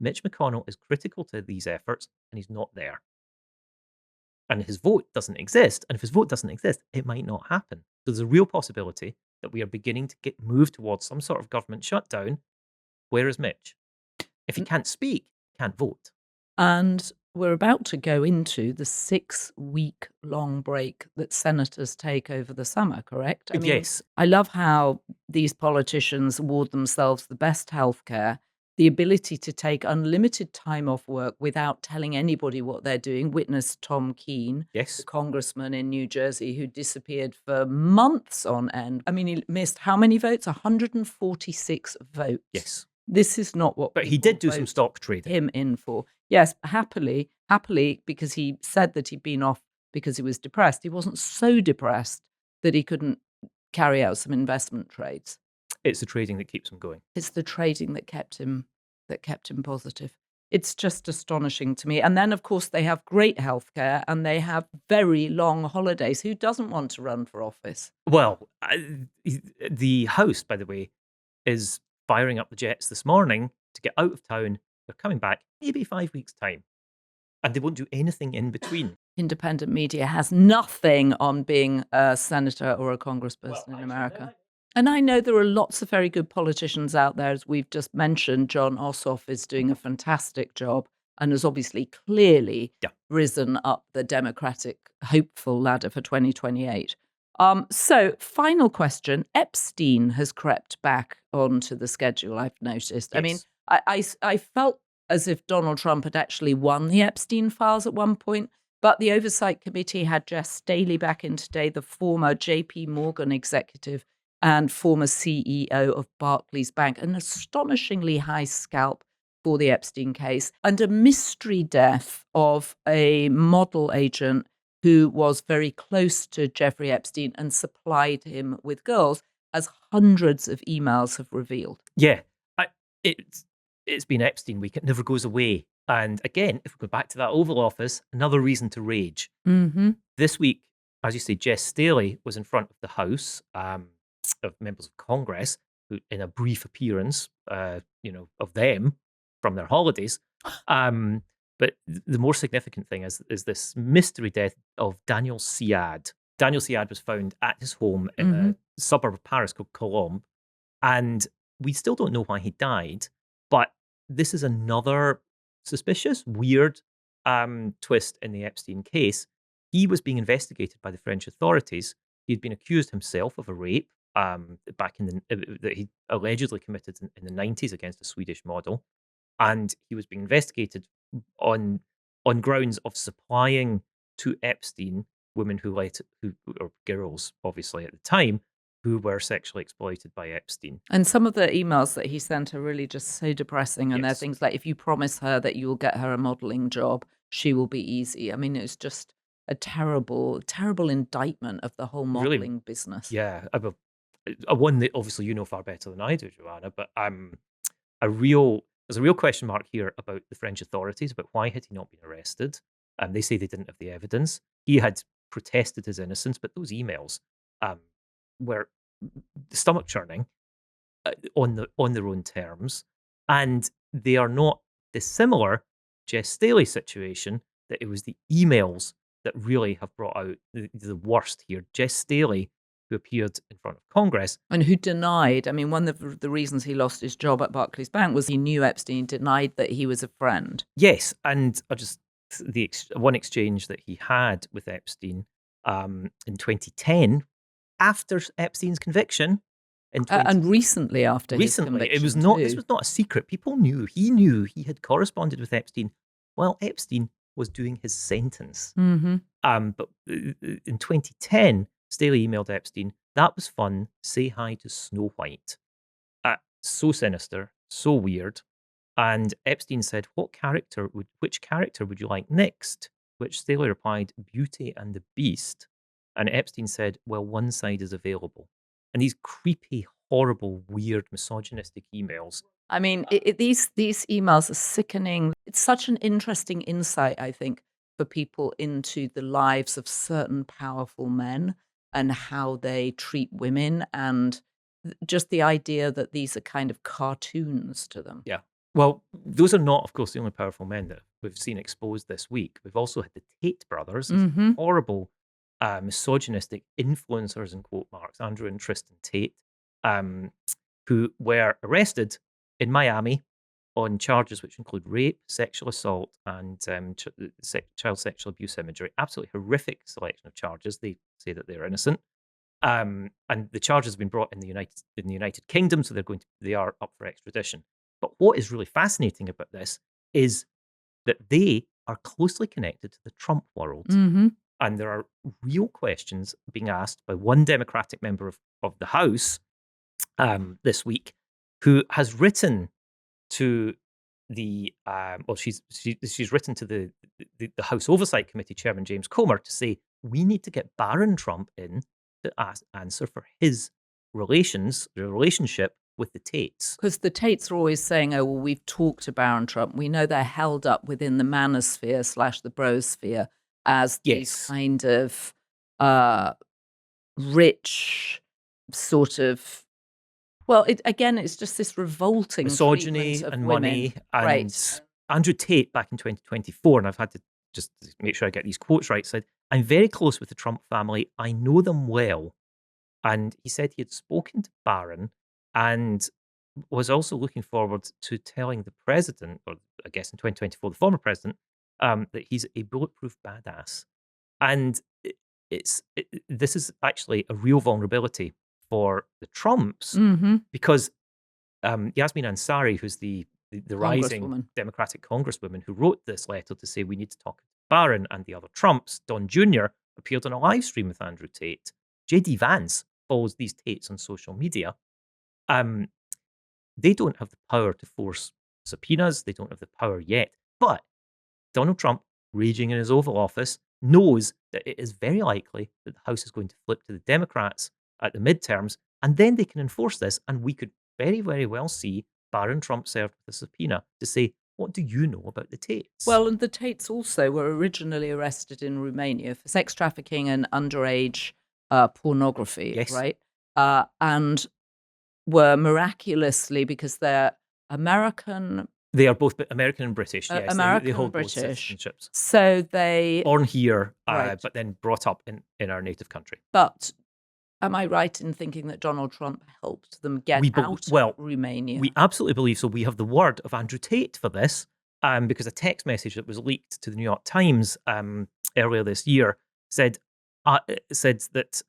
Mitch McConnell is critical to these efforts, and he's not there. And his vote doesn't exist. And if his vote doesn't exist, it might not happen. So there's a real possibility that we are beginning to get moved towards some sort of government shutdown. Where is Mitch? If he can't speak, he can't vote. And we're about to go into the 6-week long break that senators take over the summer, correct? Yes. I love how these politicians award themselves the best healthcare, the ability to take unlimited time off work without telling anybody what they're doing. Witness Tom Keene, Yes. the congressman in New Jersey who disappeared for months on end. He missed how many votes? 146 votes. Yes. This is not what. But he did do some stock trading. Him in for. Yes, happily, because he said that he'd been off because he was depressed. He wasn't so depressed that he couldn't carry out some investment trades. It's the trading that keeps him going. It's the trading that kept him positive. It's just astonishing to me. And then, of course, they have great healthcare and they have very long holidays. Who doesn't want to run for office? Well, the House, by the way, is firing up the jets this morning to get out of town. They're coming back maybe 5 weeks' time. And they won't do anything in between. Independent media has nothing on being a senator or a congressperson in America. And I know there are lots of very good politicians out there. As we've just mentioned, John Ossoff is doing a fantastic job and has obviously clearly risen up the Democratic hopeful ladder for 2028. So, final question. Epstein has crept back onto the schedule, I've noticed. Yes. I mean, I felt as if Donald Trump had actually won the Epstein files at one point, but the Oversight Committee had Jess Staley back in today, the former JP Morgan executive and former CEO of Barclays Bank, an astonishingly high scalp for the Epstein case, and a mystery death of a model agent who was very close to Jeffrey Epstein and supplied him with girls, as hundreds of emails have revealed. Yeah, it's been Epstein week. It never goes away. And again, if we go back to that Oval Office, another reason to rage. Mm-hmm. This week, as you say, Jess Staley was in front of the House of members of Congress, who, in a brief appearance, of them from their holidays. But the more significant thing is this mystery death of Daniel Siad. Daniel Siad was found at his home in a suburb of Paris called Colombes, and we still don't know why he died. But this is another suspicious, weird twist in the Epstein case. He was being investigated by the French authorities. He'd been accused himself of a rape back in that he allegedly committed in the 90s against a Swedish model, and he was being investigated on grounds of supplying to Epstein women who or girls, obviously at the time, who were sexually exploited by Epstein. And some of the emails that he sent are really just so depressing. And Yes. they're things like, if you promise her that you will get her a modelling job, she will be easy. I mean, it's just a terrible, terrible indictment of the whole modelling business. Yeah, a one that obviously you know far better than I do, Joanna, but there's a real question mark here about the French authorities, about why had he not been arrested. They say they didn't have the evidence. He had protested his innocence, but those emails were stomach churning on their own terms, and they are not dissimilar. Jess Staley's situation, that it was the emails that really have brought out the worst here. Jess Staley, who appeared in front of Congress. And who denied, I mean, one of the reasons he lost his job at Barclays Bank was he knew Epstein, denied that he was a friend. Yes, and one exchange that he had with Epstein in 2010, after Epstein's conviction. And recently after his conviction. This was not a secret. People knew. He knew he had corresponded with Epstein while Epstein was doing his sentence. Mm-hmm. But in 2010, Staley emailed Epstein, "That was fun. Say hi to Snow White." So sinister, so weird. And Epstein said, which character would you like next? Which Staley replied, Beauty and the Beast. And Epstein said, well, one side is available. And these creepy, horrible, weird, misogynistic emails. I mean, these emails are sickening. It's such an interesting insight, I think, for people into the lives of certain powerful men and how they treat women, and just the idea that these are kind of cartoons to them. Yeah. Well, those are not, of course, the only powerful men that we've seen exposed this week. We've also had the Tate brothers, these horrible, misogynistic influencers, in quote marks, Andrew and Tristan Tate, who were arrested in Miami on charges which include rape, sexual assault, and child sexual abuse imagery. Absolutely horrific selection of charges. They say that they're innocent. And the charges have been brought in the United Kingdom, so they are up for extradition. But what is really fascinating about this is that they are closely connected to the Trump world. Mm-hmm. And there are real questions being asked by one Democratic member of the House this week, who has written to the she's written to the House Oversight Committee Chairman James Comer to say we need to get Barron Trump in to answer for his relationship with the Tates. Because the Tates are always saying, oh, well, we've talked to Barron Trump. We know they're held up within the manosphere / the brosphere as these kind of rich sort of, well, it's just this revolting misogyny treatment of and women. Money. And Right. Andrew Tate back in 2024, and I've had to just make sure I get these quotes right, said, I'm very close with the Trump family. I know them well. And he said he had spoken to Barron and was also looking forward to telling the president, or I guess in 2024, the former president, that he's a bulletproof badass. And this is actually a real vulnerability for the Trumps because Yasmin Ansari, who's the rising Democratic Congresswoman who wrote this letter to say we need to talk to Barron and the other Trumps, Don Jr., appeared on a live stream with Andrew Tate. J.D. Vance follows these Tates on social media. They don't have the power to force subpoenas. They don't have the power yet. But Donald Trump, raging in his Oval Office, knows that it is very likely that the House is going to flip to the Democrats at the midterms, and then they can enforce this, and we could very, very well see Barron Trump served with a subpoena to say, what do you know about the Tates? Well, and the Tates also were originally arrested in Romania for sex trafficking and underage pornography, right? And were miraculously, because they're American. They are both American and British, yes. American they hold and both British. citizenships. So they... Born here, right. But then brought up in our native country. But am I right in thinking that Donald Trump helped them get out of Romania? We absolutely believe so. We have the word of Andrew Tate for this, because a text message that was leaked to the New York Times earlier this year said that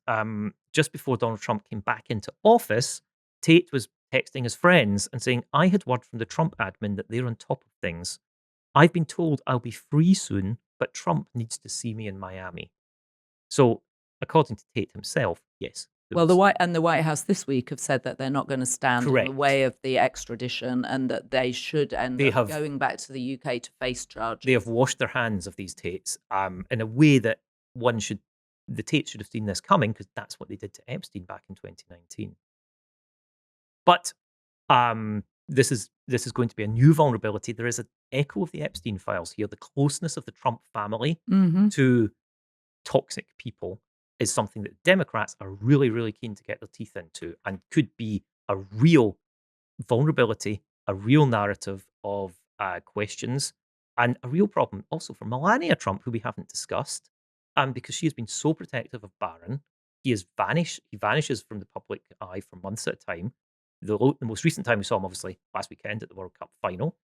just before Donald Trump came back into office, Tate was texting his friends and saying, I had word from the Trump admin that they're on top of things. I've been told I'll be free soon, but Trump needs to see me in Miami. So, according to Tate himself, yes. Well, the White House this week have said that they're not going to stand Correct. in the way of the extradition and that they should end up going back to the UK to face charges. They have washed their hands of these Tates in a way that the Tates should have seen this coming, because that's what they did to Epstein back in 2019. But this is going to be a new vulnerability. There is an echo of the Epstein files here. The closeness of the Trump family to toxic people is something that Democrats are really, really keen to get their teeth into, and could be a real vulnerability, a real narrative of questions, and a real problem also for Melania Trump, who we haven't discussed, because she has been so protective of Barron. He vanishes from the public eye for months at a time. The most recent time we saw him, obviously, last weekend at the World Cup final.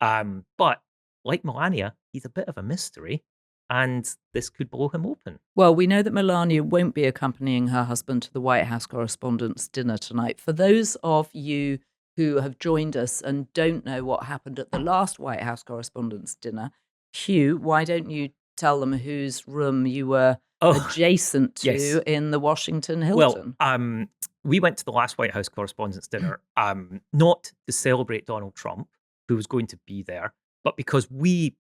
But like Melania, he's a bit of a mystery, and this could blow him open. Well, we know that Melania won't be accompanying her husband to the White House Correspondents' Dinner tonight. For those of you who have joined us and don't know what happened at the last White House Correspondents' Dinner, Hugh, why don't you tell them whose room you were adjacent to in the Washington Hilton? Well, we went to the last White House Correspondents' Dinner not to celebrate Donald Trump, who was going to be there, but because we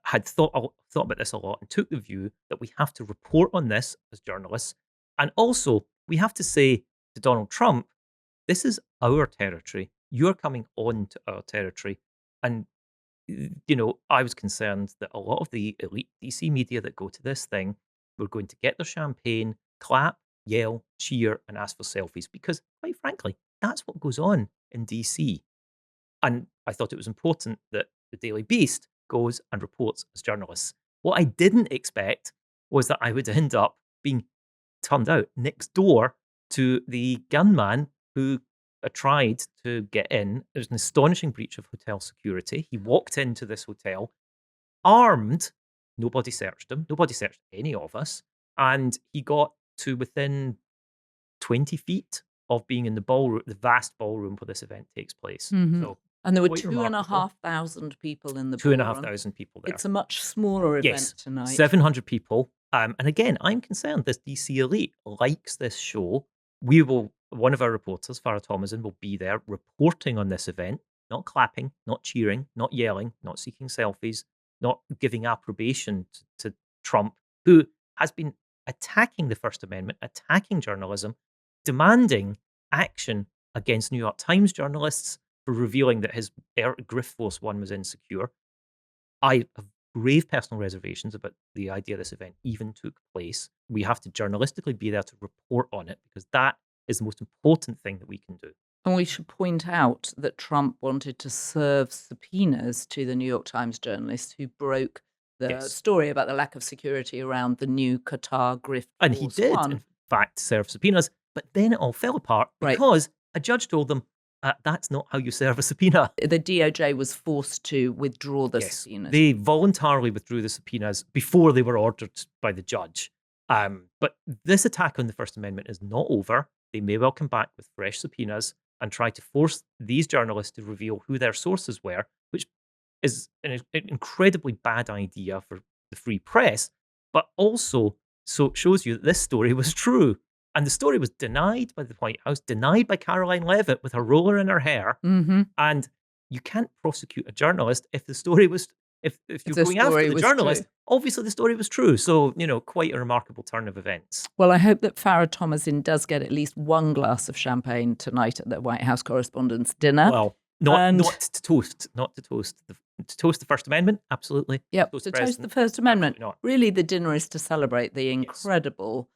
had thought about this a lot and took the view that we have to report on this as journalists. And also, we have to say to Donald Trump, this is our territory. You're coming on to our territory. And, I was concerned that a lot of the elite DC media that go to this thing were going to get their champagne, clap, yell, cheer, and ask for selfies, because, quite frankly, that's what goes on in DC. And I thought it was important that the Daily Beast goes and reports as journalists. What I didn't expect was that I would end up being turned out next door to the gunman who tried to get in. It was an astonishing breach of hotel security. He walked into this hotel armed. Nobody searched him. Nobody searched any of us. And he got to within 20 feet of being in the vast ballroom where this event takes place. So, and there were 2,500 people in the ballroom. 2,500 people there. It's a much smaller event tonight. 700 people. And again, I'm concerned this DC elite likes this show. One of our reporters, Farah Thomason, will be there reporting on this event. not clapping, not cheering, not yelling, not seeking selfies, not giving approbation to Trump, who has been attacking the First Amendment, attacking journalism, demanding action against New York Times journalists for revealing that his Griff Force One was insecure. I have grave personal reservations about the idea this event even took place. We have to journalistically be there to report on it, because that is the most important thing that we can do. And we should point out that Trump wanted to serve subpoenas to the New York Times journalists who broke the story about the lack of security around the new Qatar Griff Force And he did, One. in fact, serve subpoenas, but then it all fell apart because a judge told them, that's not how you serve a subpoena. The DOJ was forced to withdraw the subpoenas. They voluntarily withdrew the subpoenas before they were ordered by the judge. But this attack on the First Amendment is not over. They may well come back with fresh subpoenas and try to force these journalists to reveal who their sources were, which is an incredibly bad idea for the free press, but also shows you that this story was true. And the story was denied by the White House, denied by Caroline Leavitt with her roller in her hair. Mm-hmm. And you can't prosecute a journalist if the story was, if you're going after the journalist, true. Obviously the story was true. So, quite a remarkable turn of events. Well, I hope that Farah Thomasin does get at least one glass of champagne tonight at the White House Correspondents' Dinner. Well, not to toast the First Amendment, absolutely. Yep, to toast the First Amendment. Really, the dinner is to celebrate the incredible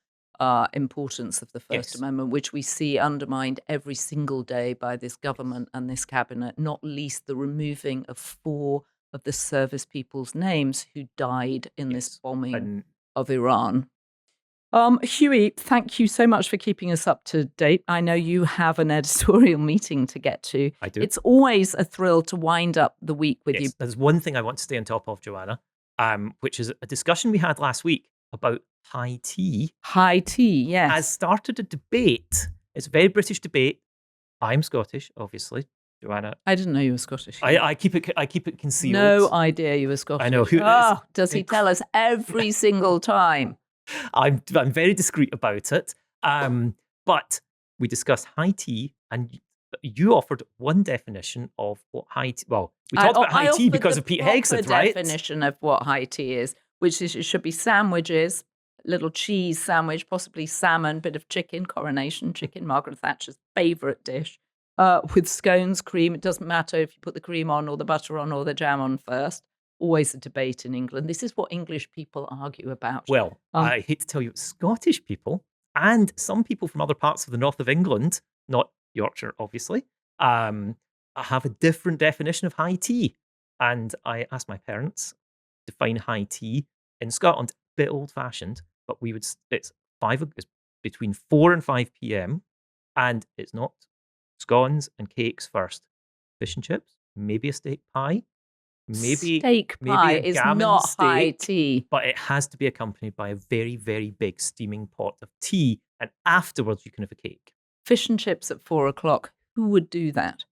importance of the First Amendment, which we see undermined every single day by this government and this cabinet, not least the removing of 4 of the service people's names who died in this bombing of Iran. Hughie, thank you so much for keeping us up to date. I know you have an editorial meeting to get to. I do. It's always a thrill to wind up the week with you. There's one thing I want to stay on top of, Joanna, which is a discussion we had last week about high tea. High tea, yes. Has started a debate. It's a very British debate. I'm Scottish, obviously. Joanna, I didn't know you were Scottish. I keep it concealed. No idea you were Scottish. I know. Does he tell us every single time? I'm very discreet about it. But we discussed high tea, and you offered one definition of what high tea. Well, we talked about high tea because of Pete Hegseth, right? Definition of what high tea is, which is it should be sandwiches, little cheese sandwich, possibly salmon, bit of chicken, coronation chicken, Margaret Thatcher's favourite dish, with scones, cream. It doesn't matter if you put the cream on or the butter on or the jam on first. Always a debate in England. This is what English people argue about. Well, I hate to tell you, Scottish people and some people from other parts of the north of England, not Yorkshire, obviously, have a different definition of high tea. And I asked my parents to define high tea in Scotland. A bit old-fashioned, but it's between 4 and 5 p.m. and it's not scones and cakes first. Fish and chips, maybe a steak pie. Maybe steak pie is not steak, high tea, but it has to be accompanied by a very, very big steaming pot of tea, and afterwards you can have a cake. Fish and chips at 4 o'clock. Who would do that?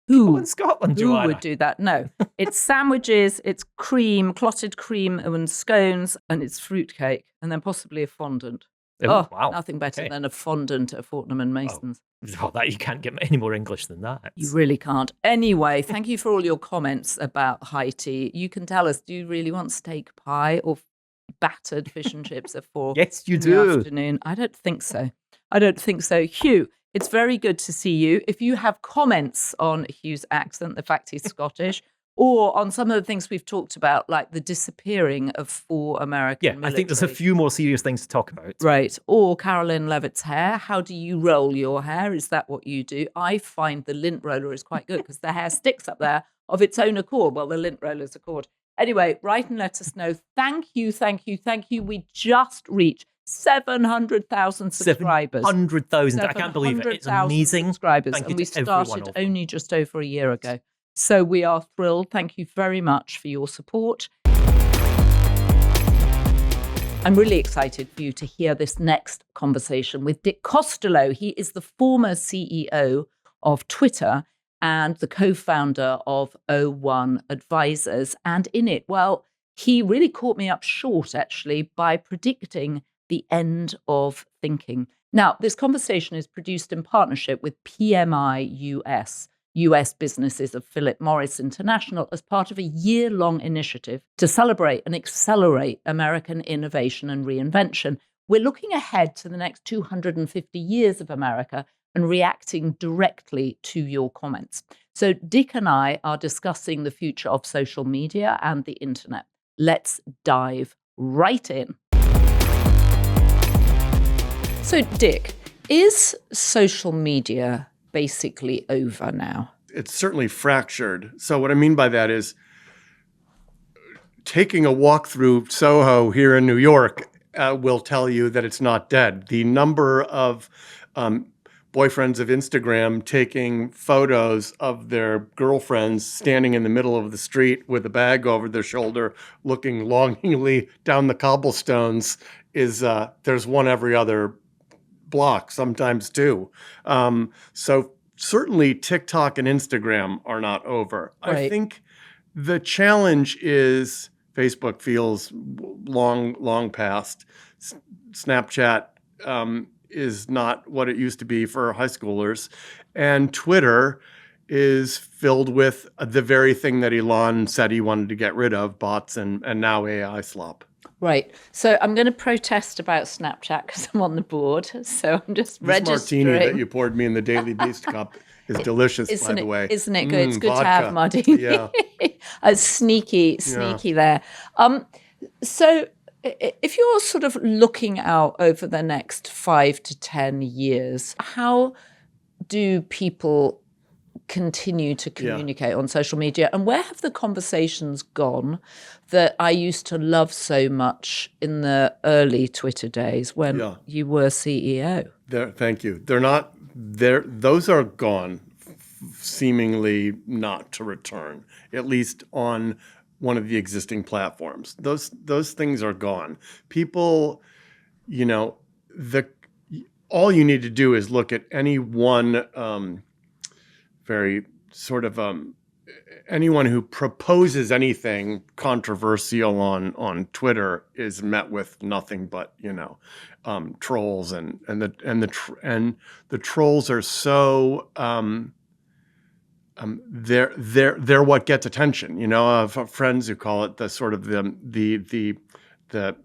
Who in Scotland, Who Joanna? would do that? No, it's sandwiches, it's cream, clotted cream, and scones, and it's fruitcake, and then possibly a fondant. Oh, wow. Nothing better than a fondant at Fortnum and Mason's. Oh, that you can't get any more English than that. You really can't. Anyway, thank you for all your comments about high tea. You can tell us, do you really want steak pie or battered fish and chips at 4 Yes, you in do. the afternoon? I don't think so. Hugh, it's very good to see you. If you have comments on Hugh's accent, the fact he's Scottish, or on some of the things we've talked about, like the disappearing of 4 American military. I think there's a few more serious things to talk about. Right. Or Caroline Leavitt's hair. How do you roll your hair? Is that what you do? I find the lint roller is quite good because the hair sticks up there of its own accord. Well, the lint roller's accord. Anyway, write and let us know. Thank you. We just reached 700,000 subscribers. 700,000. I can't believe it. It's amazing. Subscribers. Thank and you we to everyone started of them. only just over a year ago. So we are thrilled. Thank you very much for your support. I'm really excited for you to hear this next conversation with Dick Costolo. He is the former CEO of Twitter and the co-founder of O1 Advisors. And in it, well, he really caught me up short, actually, by predicting the end of thinking. Now, this conversation is produced in partnership with PMI US. US businesses of Philip Morris International as part of a year-long initiative to celebrate and accelerate American innovation and reinvention. We're looking ahead to the next 250 years of America and reacting directly to your comments. So Dick and I are discussing the future of social media and the internet. Let's dive right in. So Dick, is social media basically over now? It's certainly fractured. So what I mean by that is taking a walk through Soho here in New York will tell you that it's not dead. The number of boyfriends of Instagram taking photos of their girlfriends standing in the middle of the street with a bag over their shoulder, looking longingly down the cobblestones is there's one every other block, sometimes two. So certainly TikTok and Instagram are not over. Right. I think the challenge is Facebook feels long past. Snapchat is not what it used to be for high schoolers. And Twitter is filled with the very thing that Elon said he wanted to get rid of, bots and now AI slop. Right. So I'm going to protest about Snapchat because I'm on the board. So I'm just registering. This martini that you poured me in the Daily Beast cup is delicious, by the way. Isn't it good? It's good vodka. to have martini. Yeah. Sneaky there. So if you're sort of looking out over the next 5 to 10 years, how do people continue to communicate on social media? And where have the conversations gone that I used to love so much in the early Twitter days when you were CEO? Thank you. They're not there. Those are gone, seemingly not to return, at least on one of the existing platforms. Those things are gone. People, all you need to do is look at any one very sort of anyone who proposes anything controversial on Twitter is met with nothing but trolls and the trolls are so they're what gets attention. I have friends who call it the sort of the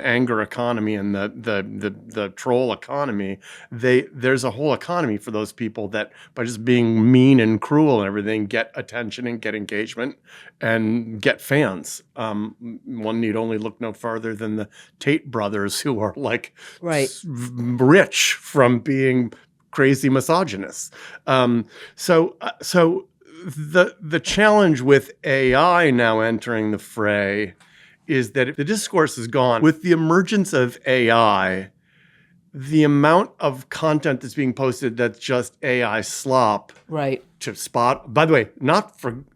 anger economy and the troll economy. There's a whole economy for those people that by just being mean and cruel and everything get attention and get engagement and get fans. One need only look no farther than the Tate brothers, who are rich from being crazy misogynists. So the challenge with AI now entering the fray is that the discourse is gone. With the emergence of AI, the amount of content that's being posted that's just AI slop to spot, by the way,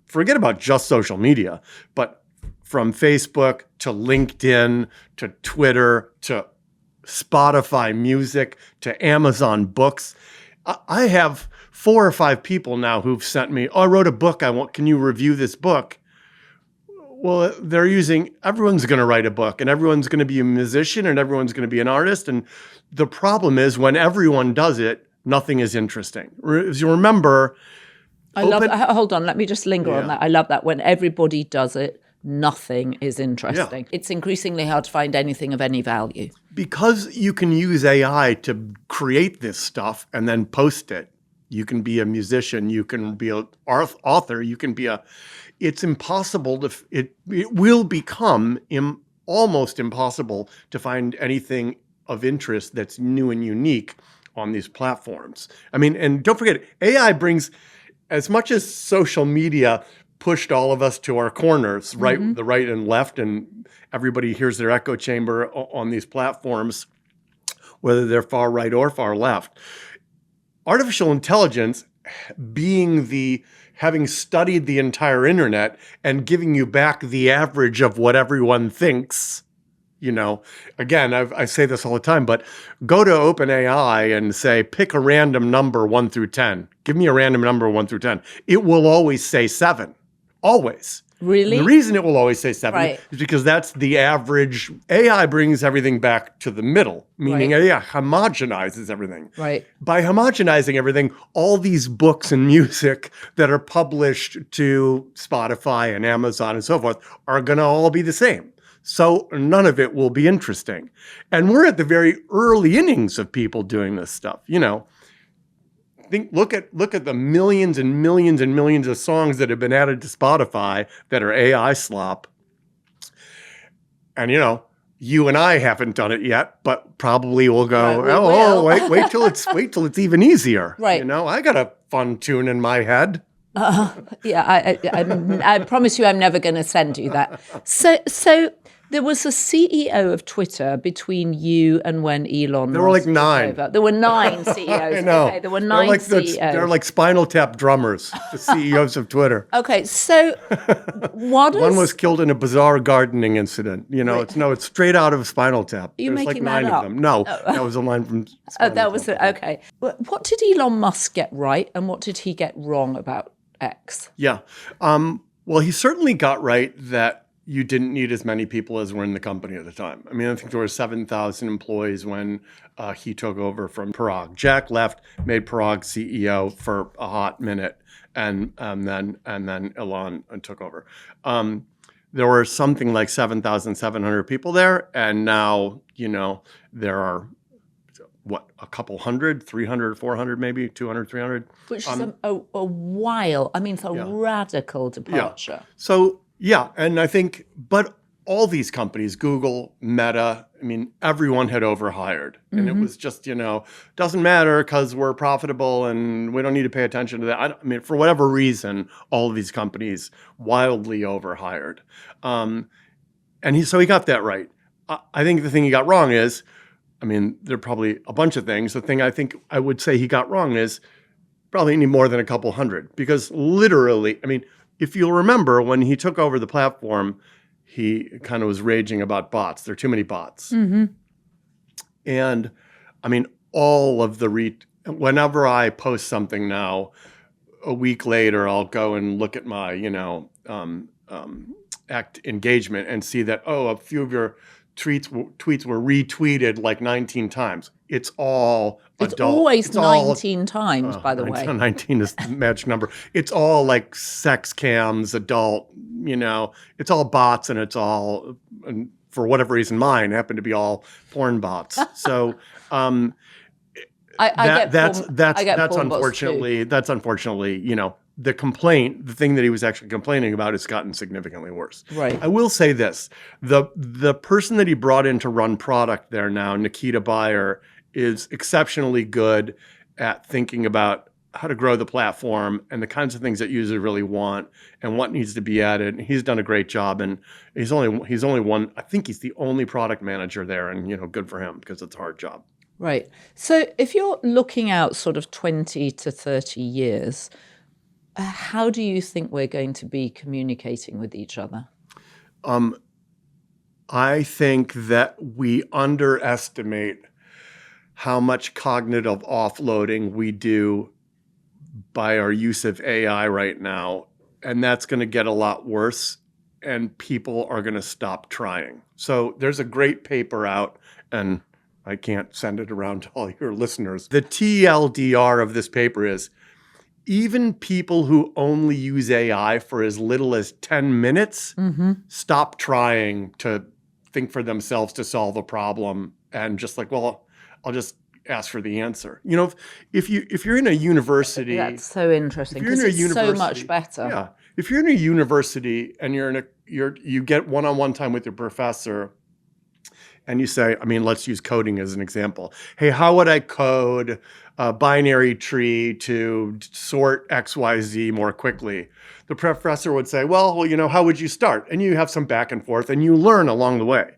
forget about just social media, but from Facebook to LinkedIn to Twitter to Spotify music to Amazon books. I have 4 or 5 people now who've sent me, I wrote a book, can you review this book? Well, everyone's going to write a book and everyone's going to be a musician and everyone's going to be an artist. And the problem is when everyone does it, nothing is interesting. As you remember, hold on, let me just linger on that. I love that. When everybody does it, nothing is interesting. It's increasingly hard to find anything of any value. Because you can use AI to create this stuff and then post it. You can be a musician, you can be an author, you can be it's impossible it will become almost impossible to find anything of interest that's new and unique on these platforms. I mean, and don't forget, AI brings, as much as social media pushed all of us to our corners, right, the right and left, and everybody hears their echo chamber on these platforms, whether they're far right or far left. Artificial intelligence having studied the entire internet and giving you back the average of what everyone thinks, again, I say this all the time, but go to OpenAI and say, pick a random number 1 through 10. Give me a random number 1 through 10. It will always say 7. Always. Really? And the reason it will always say 7 Right. is because that's the average. AI brings everything back to the middle, meaning Right. AI homogenizes everything. Right. By homogenizing everything, all these books and music that are published to Spotify and Amazon and so forth are going to all be the same. So none of it will be interesting. And we're at the very early innings of people doing this stuff. Look at the millions and millions and millions of songs that have been added to Spotify that are AI slop. And you and I haven't done it yet, but probably we'll go, Right, we will. wait till it's even easier. Right. I got a fun tune in my head. Yeah, I promise you I'm never going to send you that. So there was a CEO of Twitter between you and when Elon There were like Musk took 9. over. There were 9 CEOs. I know. Okay, there were 9 CEOs. They're like Spinal Tap drummers, the CEOs of Twitter. Okay, so what is... One was killed in a bizarre gardening incident. It's straight out of Spinal Tap. Are you There's making like 9 that of up? them. No, that was a line from Oh, Spinal that was Tap. okay. What did Elon Musk get right and what did he get wrong about X? Yeah. Well, he certainly got right that you didn't need as many people as were in the company at the time. I mean, I think there were 7,000 employees when he took over from Parag. Jack left, made Parag CEO for a hot minute, and then Elon took over. There were something like 7,700 people there, and now there are a couple hundred, 300, 400, maybe 200, 300. Which is a while. I mean, it's a radical departure. Yeah. So, yeah. And I think, but all these companies, Google, Meta, I mean, everyone had overhired. And it was just, doesn't matter because we're profitable and we don't need to pay attention to that. I mean, for whatever reason, all of these companies wildly overhired. So he got that right. I think the thing he got wrong is, I mean, there are probably a bunch of things. The thing I think I would say he got wrong is probably need more than a couple hundred. Because literally, I mean, if you'll remember, when he took over the platform, he kind of was raging about bots. There are too many bots. Mm-hmm. And I mean, all of whenever I post something now, a week later, I'll go and look at my, engagement and see that, a few of your tweets were retweeted like 19 times. It's all It's adult. always It's all- 19 times, by the way. 19 is the magic number. It's all like sex cams, adult, it's all bots and it's all, and for whatever reason, mine happen to be all porn bots. So that's unfortunately, the complaint, the thing that he was actually complaining about has gotten significantly worse. Right. I will say this, the person that he brought in to run product there now, Nikita Bayer, is exceptionally good at thinking about how to grow the platform and the kinds of things that users really want and what needs to be added. And he's done a great job. And he's only one, I think he's the only product manager there, and good for him because it's a hard job. Right. So if you're looking out sort of 20 to 30 years, how do you think we're going to be communicating with each other? I think that we underestimate how much cognitive offloading we do by our use of AI right now. And that's going to get a lot worse, and people are going to stop trying. So there's a great paper out, and I can't send it around to all your listeners. The TLDR of this paper is, even people who only use AI for as little as 10 minutes stop trying to think for themselves to solve a problem and just like, well, I'll just ask for the answer. If you're in a university, that's so interesting because it's so much better. Yeah, if you're in a university and you get one-on-one time with your professor, and you say, I mean, let's use coding as an example. Hey, how would I code a binary tree to sort XYZ more quickly? The professor would say, well, how would you start? And you have some back and forth, and you learn along the way.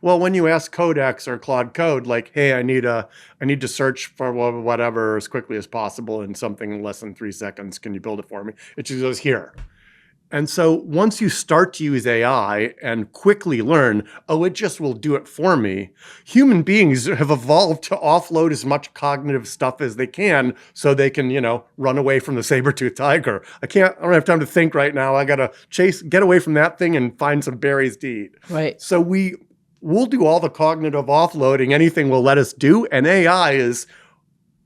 Well, when you ask Codex or Claude Code, like, hey, I need to search for whatever as quickly as possible in something in less than 3 seconds. Can you build it for me? It just goes here. And so once you start to use AI and quickly learn, oh, it just will do it for me, human beings have evolved to offload as much cognitive stuff as they can so they can, run away from the saber-toothed tiger. I don't have time to think right now. I got to get away from that thing and find some berries to eat. Right. So we'll do all the cognitive offloading, anything will let us do. And AI is,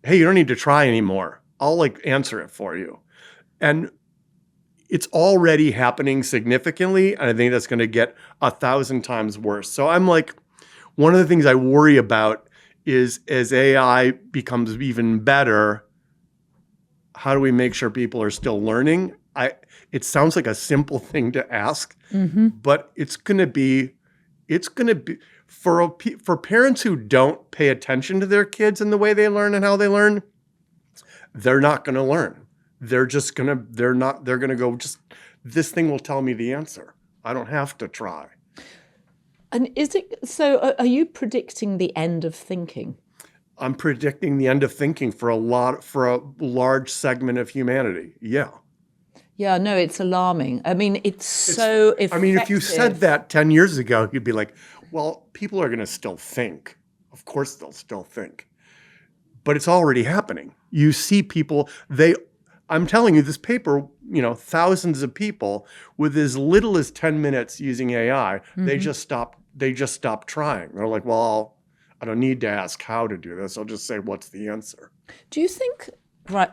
hey, you don't need to try anymore. I'll answer it for you. And it's already happening significantly, and I think that's going to get 1,000 times worse. So I'm one of the things I worry about is as AI becomes even better, how do we make sure people are still learning? It sounds like a simple thing to ask, but it's going to be for parents who don't pay attention to their kids and the way they learn and how they learn, they're not going to learn. They're going to go, this thing will tell me the answer. I don't have to try. And are you predicting the end of thinking? I'm predicting the end of thinking for a large segment of humanity. Yeah. Yeah, no, it's alarming. I mean, it's so effective. I mean, if you said that 10 years ago, you'd be like, well, people are going to still think. Of course they'll still think. But it's already happening. You see people, I'm telling you, this paper, thousands of people with as little as 10 minutes using AI, they just stopped trying. They're like, well, I don't need to ask how to do this. I'll just say, what's the answer? Do you think, right,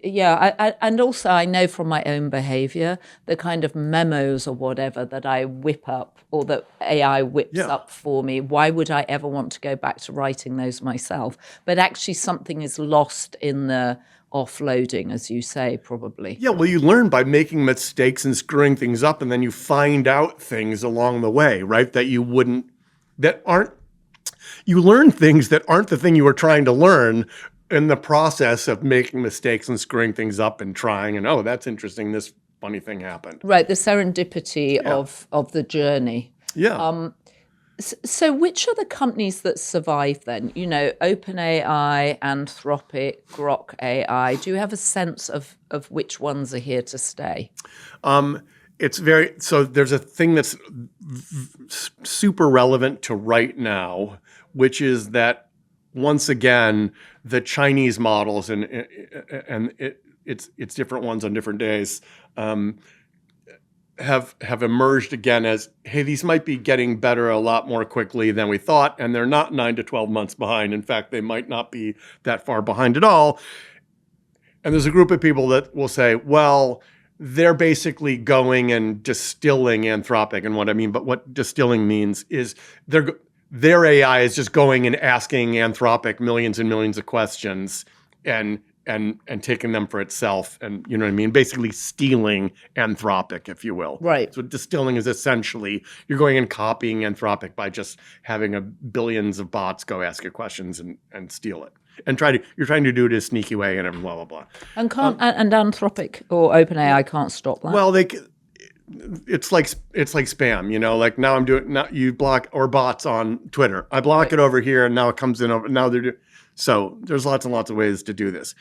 yeah, and also I know from my own behavior, the kind of memos or whatever that I whip up or that AI whips up for me, why would I ever want to go back to writing those myself? But actually something is lost in the offloading, as you say, probably. Yeah, well, you learn by making mistakes and screwing things up, and then you find out things along the way, right? You learn things that aren't the thing you were trying to learn in the process of making mistakes and screwing things up and trying, and oh, that's interesting, this funny thing happened. Right, the serendipity of the journey. Yeah. So which are the companies that survive then? OpenAI, Anthropic, Grok AI. Do you have a sense of which ones are here to stay? So there's a thing that's super relevant to right now, which is that once again, the Chinese models and it's different ones on different days, have emerged again as, hey, these might be getting better a lot more quickly than we thought, and they're not 9 to 12 months behind. In fact, they might not be that far behind at all. And there's a group of people that will say, well, they're basically going and distilling Anthropic. And what distilling means is their AI is just going and asking Anthropic millions and millions of questions and taking them for itself, and you know what I mean? Basically stealing Anthropic, if you will. Right. So distilling is essentially you're going and copying Anthropic by just having billions of bots go ask you questions and steal it. And you're trying to do it in a sneaky way and blah, blah, blah. And and Anthropic or OpenAI can't stop that? Well, it's like spam, now you block or bots on Twitter. I block it over here and now it comes in over, now they're doing. So there's lots and lots of ways to do this.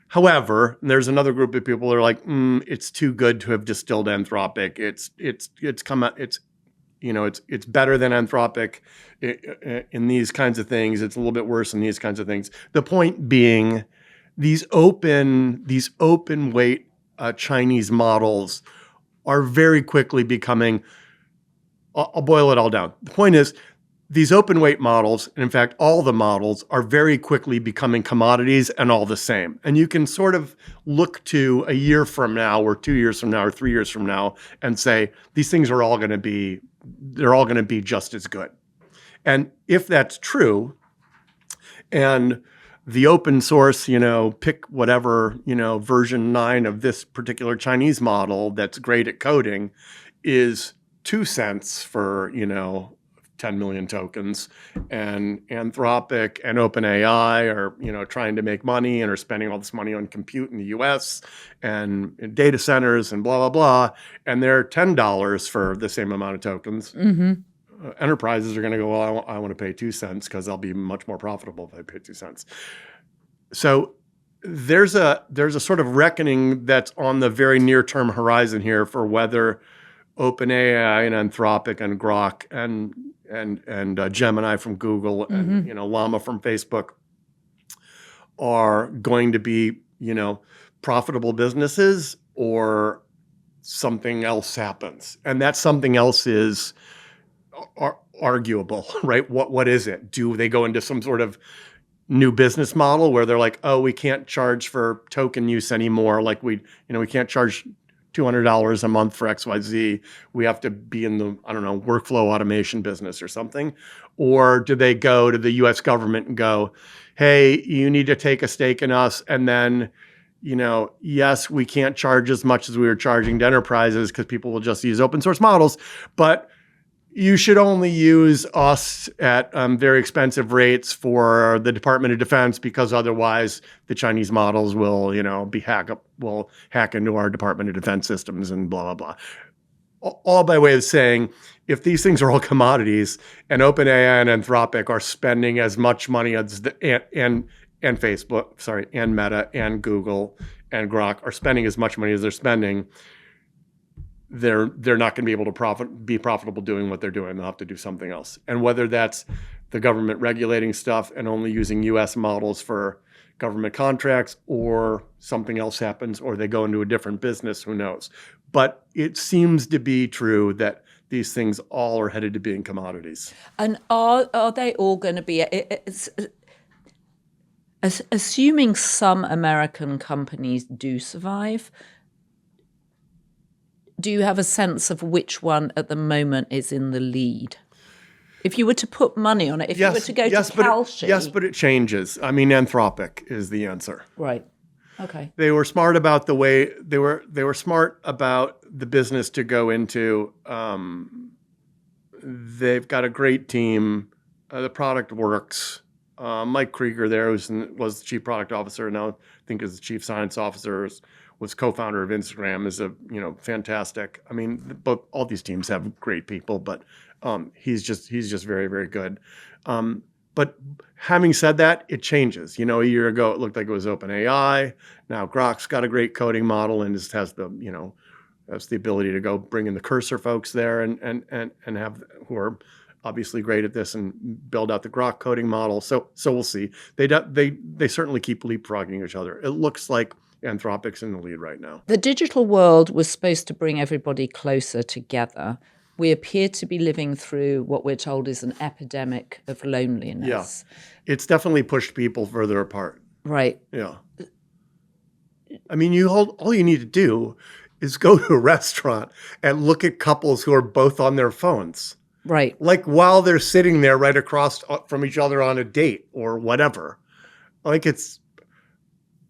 However, there's another group of people that are like, it's too good to have distilled Anthropic. It's better than Anthropic in these kinds of things. It's a little bit worse in these kinds of things. The point being, these open weight Chinese models are very quickly becoming. I'll boil it all down. The point is, these open weight models, and in fact, all the models are very quickly becoming commodities and all the same. And you can sort of look to a year from now or 2 years from now or 3 years from now and say, these things are all going to be just as good. And if that's true, and the open source, pick whatever, version 9 of this particular Chinese model that's great at coding is 2 cents for, 10 million tokens, and Anthropic and OpenAI are, trying to make money and are spending all this money on compute in the US and in data centers and blah, blah, blah. And they're $10 for the same amount of tokens. Mm-hmm. Enterprises are going to go, well, I want to pay 2 cents because I'll be much more profitable if I pay 2 cents. So there's a sort of reckoning that's on the very near term horizon here for whether OpenAI and Anthropic and Grok and Gemini from Google and Llama from Facebook are going to be profitable businesses, or something else happens. And that something else is arguable, right? What is it? Do they go into some sort of new business model where they're like, oh, we can't charge for token use anymore. Like we can't charge $200 a month for XYZ. We have to be in the, workflow automation business or something. Or do they go to the US government and go, hey, you need to take a stake in us, and then yes, we can't charge as much as we were charging to enterprises because people will just use open source models, but you should only use us at very expensive rates for the Department of Defense, because otherwise the Chinese models will, will hack into our Department of Defense systems and blah, blah, blah. All by way of saying, if these things are all commodities and OpenAI and Anthropic are spending as much money as and Facebook, and Meta and Google and Grok are spending as much money as they're spending, they're not going to be able to be profitable doing what they're doing. They'll have to do something else. And whether that's the government regulating stuff and only using US models for government contracts, or something else happens, or they go into a different business, who knows? But it seems to be true that these things all are headed to being commodities. And are they all going to be... Assuming some American companies do survive, do you have a sense of which one at the moment is in the lead? If you were to put money on it, you were to go to Kalshi... Yes, but it changes. I mean, Anthropic is the answer. Right. Okay. They were smart about the way they were smart about the business to go into. They've got a great team. The product works. Mike Krieger there, was the chief product officer, now I think is the chief science officer, was co-founder of Instagram, is a fantastic. I mean, both all these teams have great people, but he's just very, very good. But having said that, it changes. A year ago it looked like it was OpenAI. Now Grok's got a great coding model and just has the ability to go bring in the Cursor folks there and have who are obviously great at this and build out the Grok coding model. So we'll see. They certainly keep leapfrogging each other. It looks like Anthropic's in the lead right now. The digital world was supposed to bring everybody closer together. We appear to be living through what we're told is an epidemic of loneliness. Yeah, it's definitely pushed people further apart. Right. Yeah. I mean, all you need to do is go to a restaurant and look at couples who are both on their phones. Right. Like while they're sitting there right across from each other on a date or whatever. Like it's...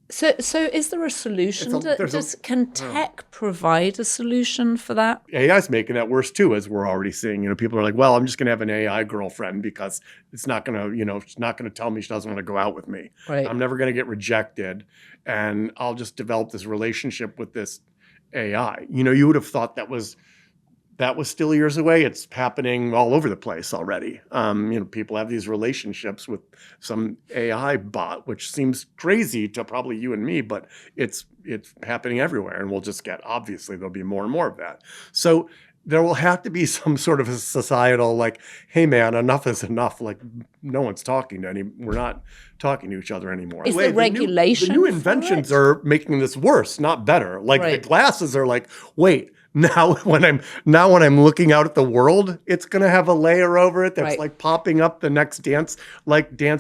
So is there a solution? Can tech provide a solution for that? AI's making that worse too, as we're already seeing. People are like, well, I'm just going to have an AI girlfriend because it's not going to, she's not going to tell me she doesn't want to go out with me. Right. I'm never going to get rejected. And I'll just develop this relationship with this AI. You would have thought that was still years away. It's happening all over the place already. People have these relationships with some AI bot, which seems crazy to probably you and me, but it's happening everywhere. And obviously there'll be more and more of that. So there will have to be some sort of a societal, like, hey man, enough is enough. Like we're not talking to each other anymore. Is there regulation? The new inventions are making this worse, not better. Like the glasses are like, wait, Now when I'm looking out at the world, it's going to have a layer over it that's like popping up the next dance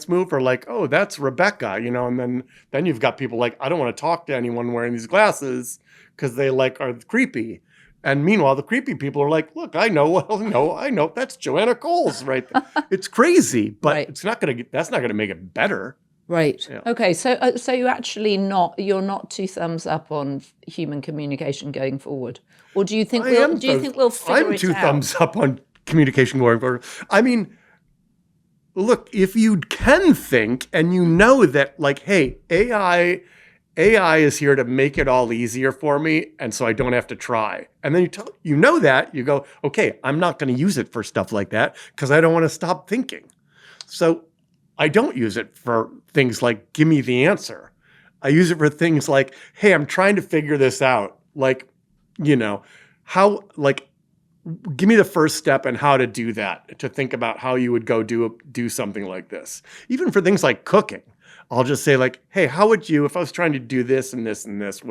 move, or like, oh, that's Rebecca, and then you've got people like, I don't want to talk to anyone wearing these glasses because they are creepy. And meanwhile, the creepy people are like, look, I know, that's Joanna Coles right there. It's crazy, but that's not going to make it better. Right. Yeah. Okay. So you're not two thumbs up on human communication going forward, or do you think we'll figure it out? I'm two thumbs up on communication going forward. I mean, look, if you can think and you know that, like, hey, AI is here to make it all easier for me, and so I don't have to try. And then you go, okay, I'm not going to use it for stuff like that because I don't want to stop thinking. So I don't use it for things like, give me the answer. I use it for things like, hey, I'm trying to figure this out. Like, how, like, give me the first step and how to do that, to think about how you would go do something like this. Even for things like cooking, I'll just say like, hey, how would you, if I was trying to do this and this and this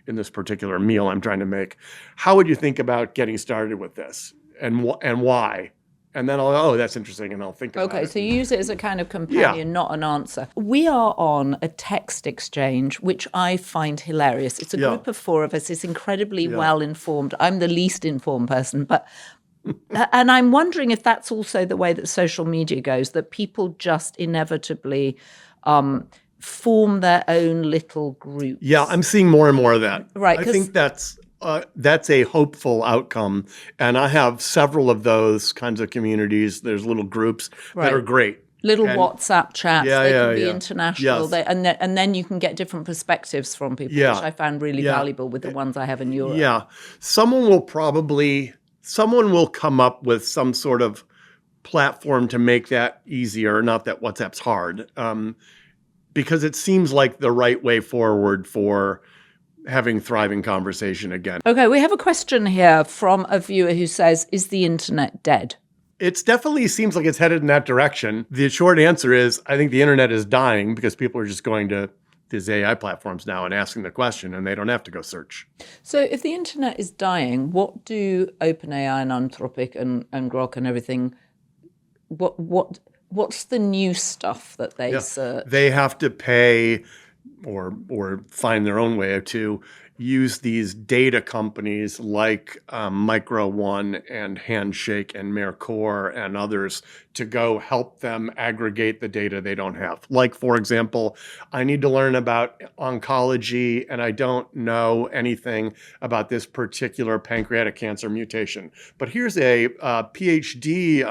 in this particular meal I'm trying to make, how would you think about getting started with this and why? And then that's interesting, and I'll think about it. Okay, so you use it as a kind of companion, not an answer. We are on a text exchange, which I find hilarious. It's a group of 4 of us. It's incredibly well-informed. I'm the least informed person, and I'm wondering if that's also the way that social media goes, that people just inevitably form their own little groups. Yeah, I'm seeing more and more of that. Right. I think that's a hopeful outcome. And I have several of those kinds of communities. There's little groups that are great. Little WhatsApp chats. They can be international. Yes. And then you can get different perspectives from people, which I found really valuable with the ones I have in Europe. Yeah. Someone will come up with some sort of platform to make that easier. Not that WhatsApp's hard, because it seems like the right way forward for having thriving conversation again. Okay, we have a question here from a viewer who says, is the internet dead? It definitely seems like it's headed in that direction. The short answer is, I think the internet is dying because people are just going to these AI platforms now and asking the question, and they don't have to go search. So if the internet is dying, what do OpenAI and Anthropic and Grok and everything, what's the new stuff that they search? They have to pay or find their own way to use these data companies like Micro One and Handshake and Mercor and others to go help them aggregate the data they don't have. Like, for example, I need to learn about oncology and I don't know anything about this particular pancreatic cancer mutation. But here's a PhD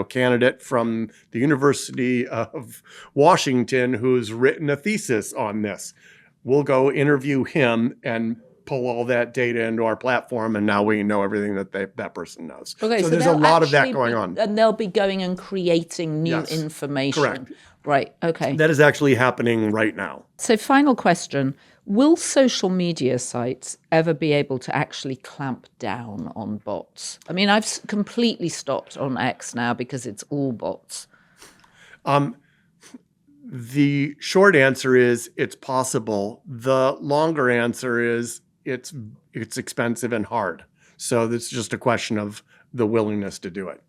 candidate from the University of Washington who's written a thesis on this. We'll go interview him and pull all that data into our platform, and now we know everything that person knows. Okay, so there's a lot of that going on. And they'll be going and creating new information. Correct. Right, okay. That is actually happening right now. So final question, will social media sites ever be able to actually clamp down on bots? I mean, I've completely stopped on X now because it's all bots. The short answer is it's possible. The longer answer is it's expensive and hard. So it's just a question of the willingness to do it.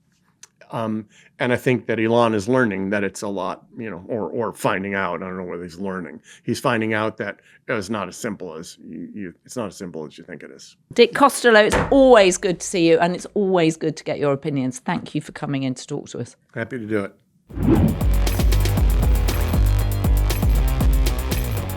And I think that Elon is learning that it's a lot, or finding out. I don't know whether he's learning. He's finding out that it's not as simple as you think it is. Dick Costolo, it's always good to see you, and it's always good to get your opinions. Thank you for coming in to talk to us. Happy to do it.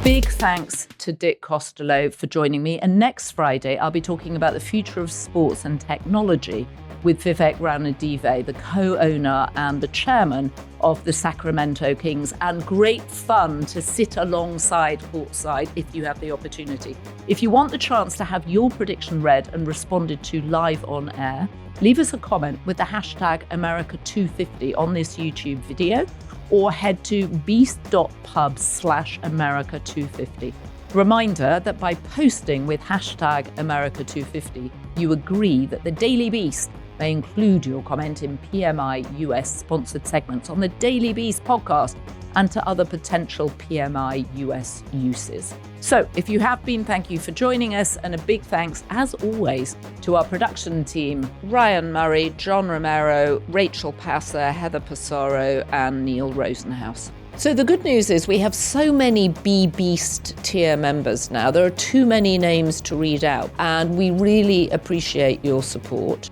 Big thanks to Dick Costolo for joining me. And next Friday, I'll be talking about the future of sports and technology with Vivek Ranadive, the co-owner and the chairman of the Sacramento Kings, and great fun to sit alongside courtside if you have the opportunity. If you want the chance to have your prediction read and responded to live on air, leave us a comment with the hashtag America250 on this YouTube video, or head to beast.pub/America250. Reminder that by posting with hashtag America250, you agree that the Daily Beast may include your comment in PMI US sponsored segments on the Daily Beast podcast and to other potential PMI US uses. So if you have been, thank you for joining us, and a big thanks, as always, to our production team, Ryan Murray, John Romero, Rachel Passer, Heather Passaro, and Neil Rosenhaus. So the good news is we have so many B-Beast tier members now. There are too many names to read out, and we really appreciate your support.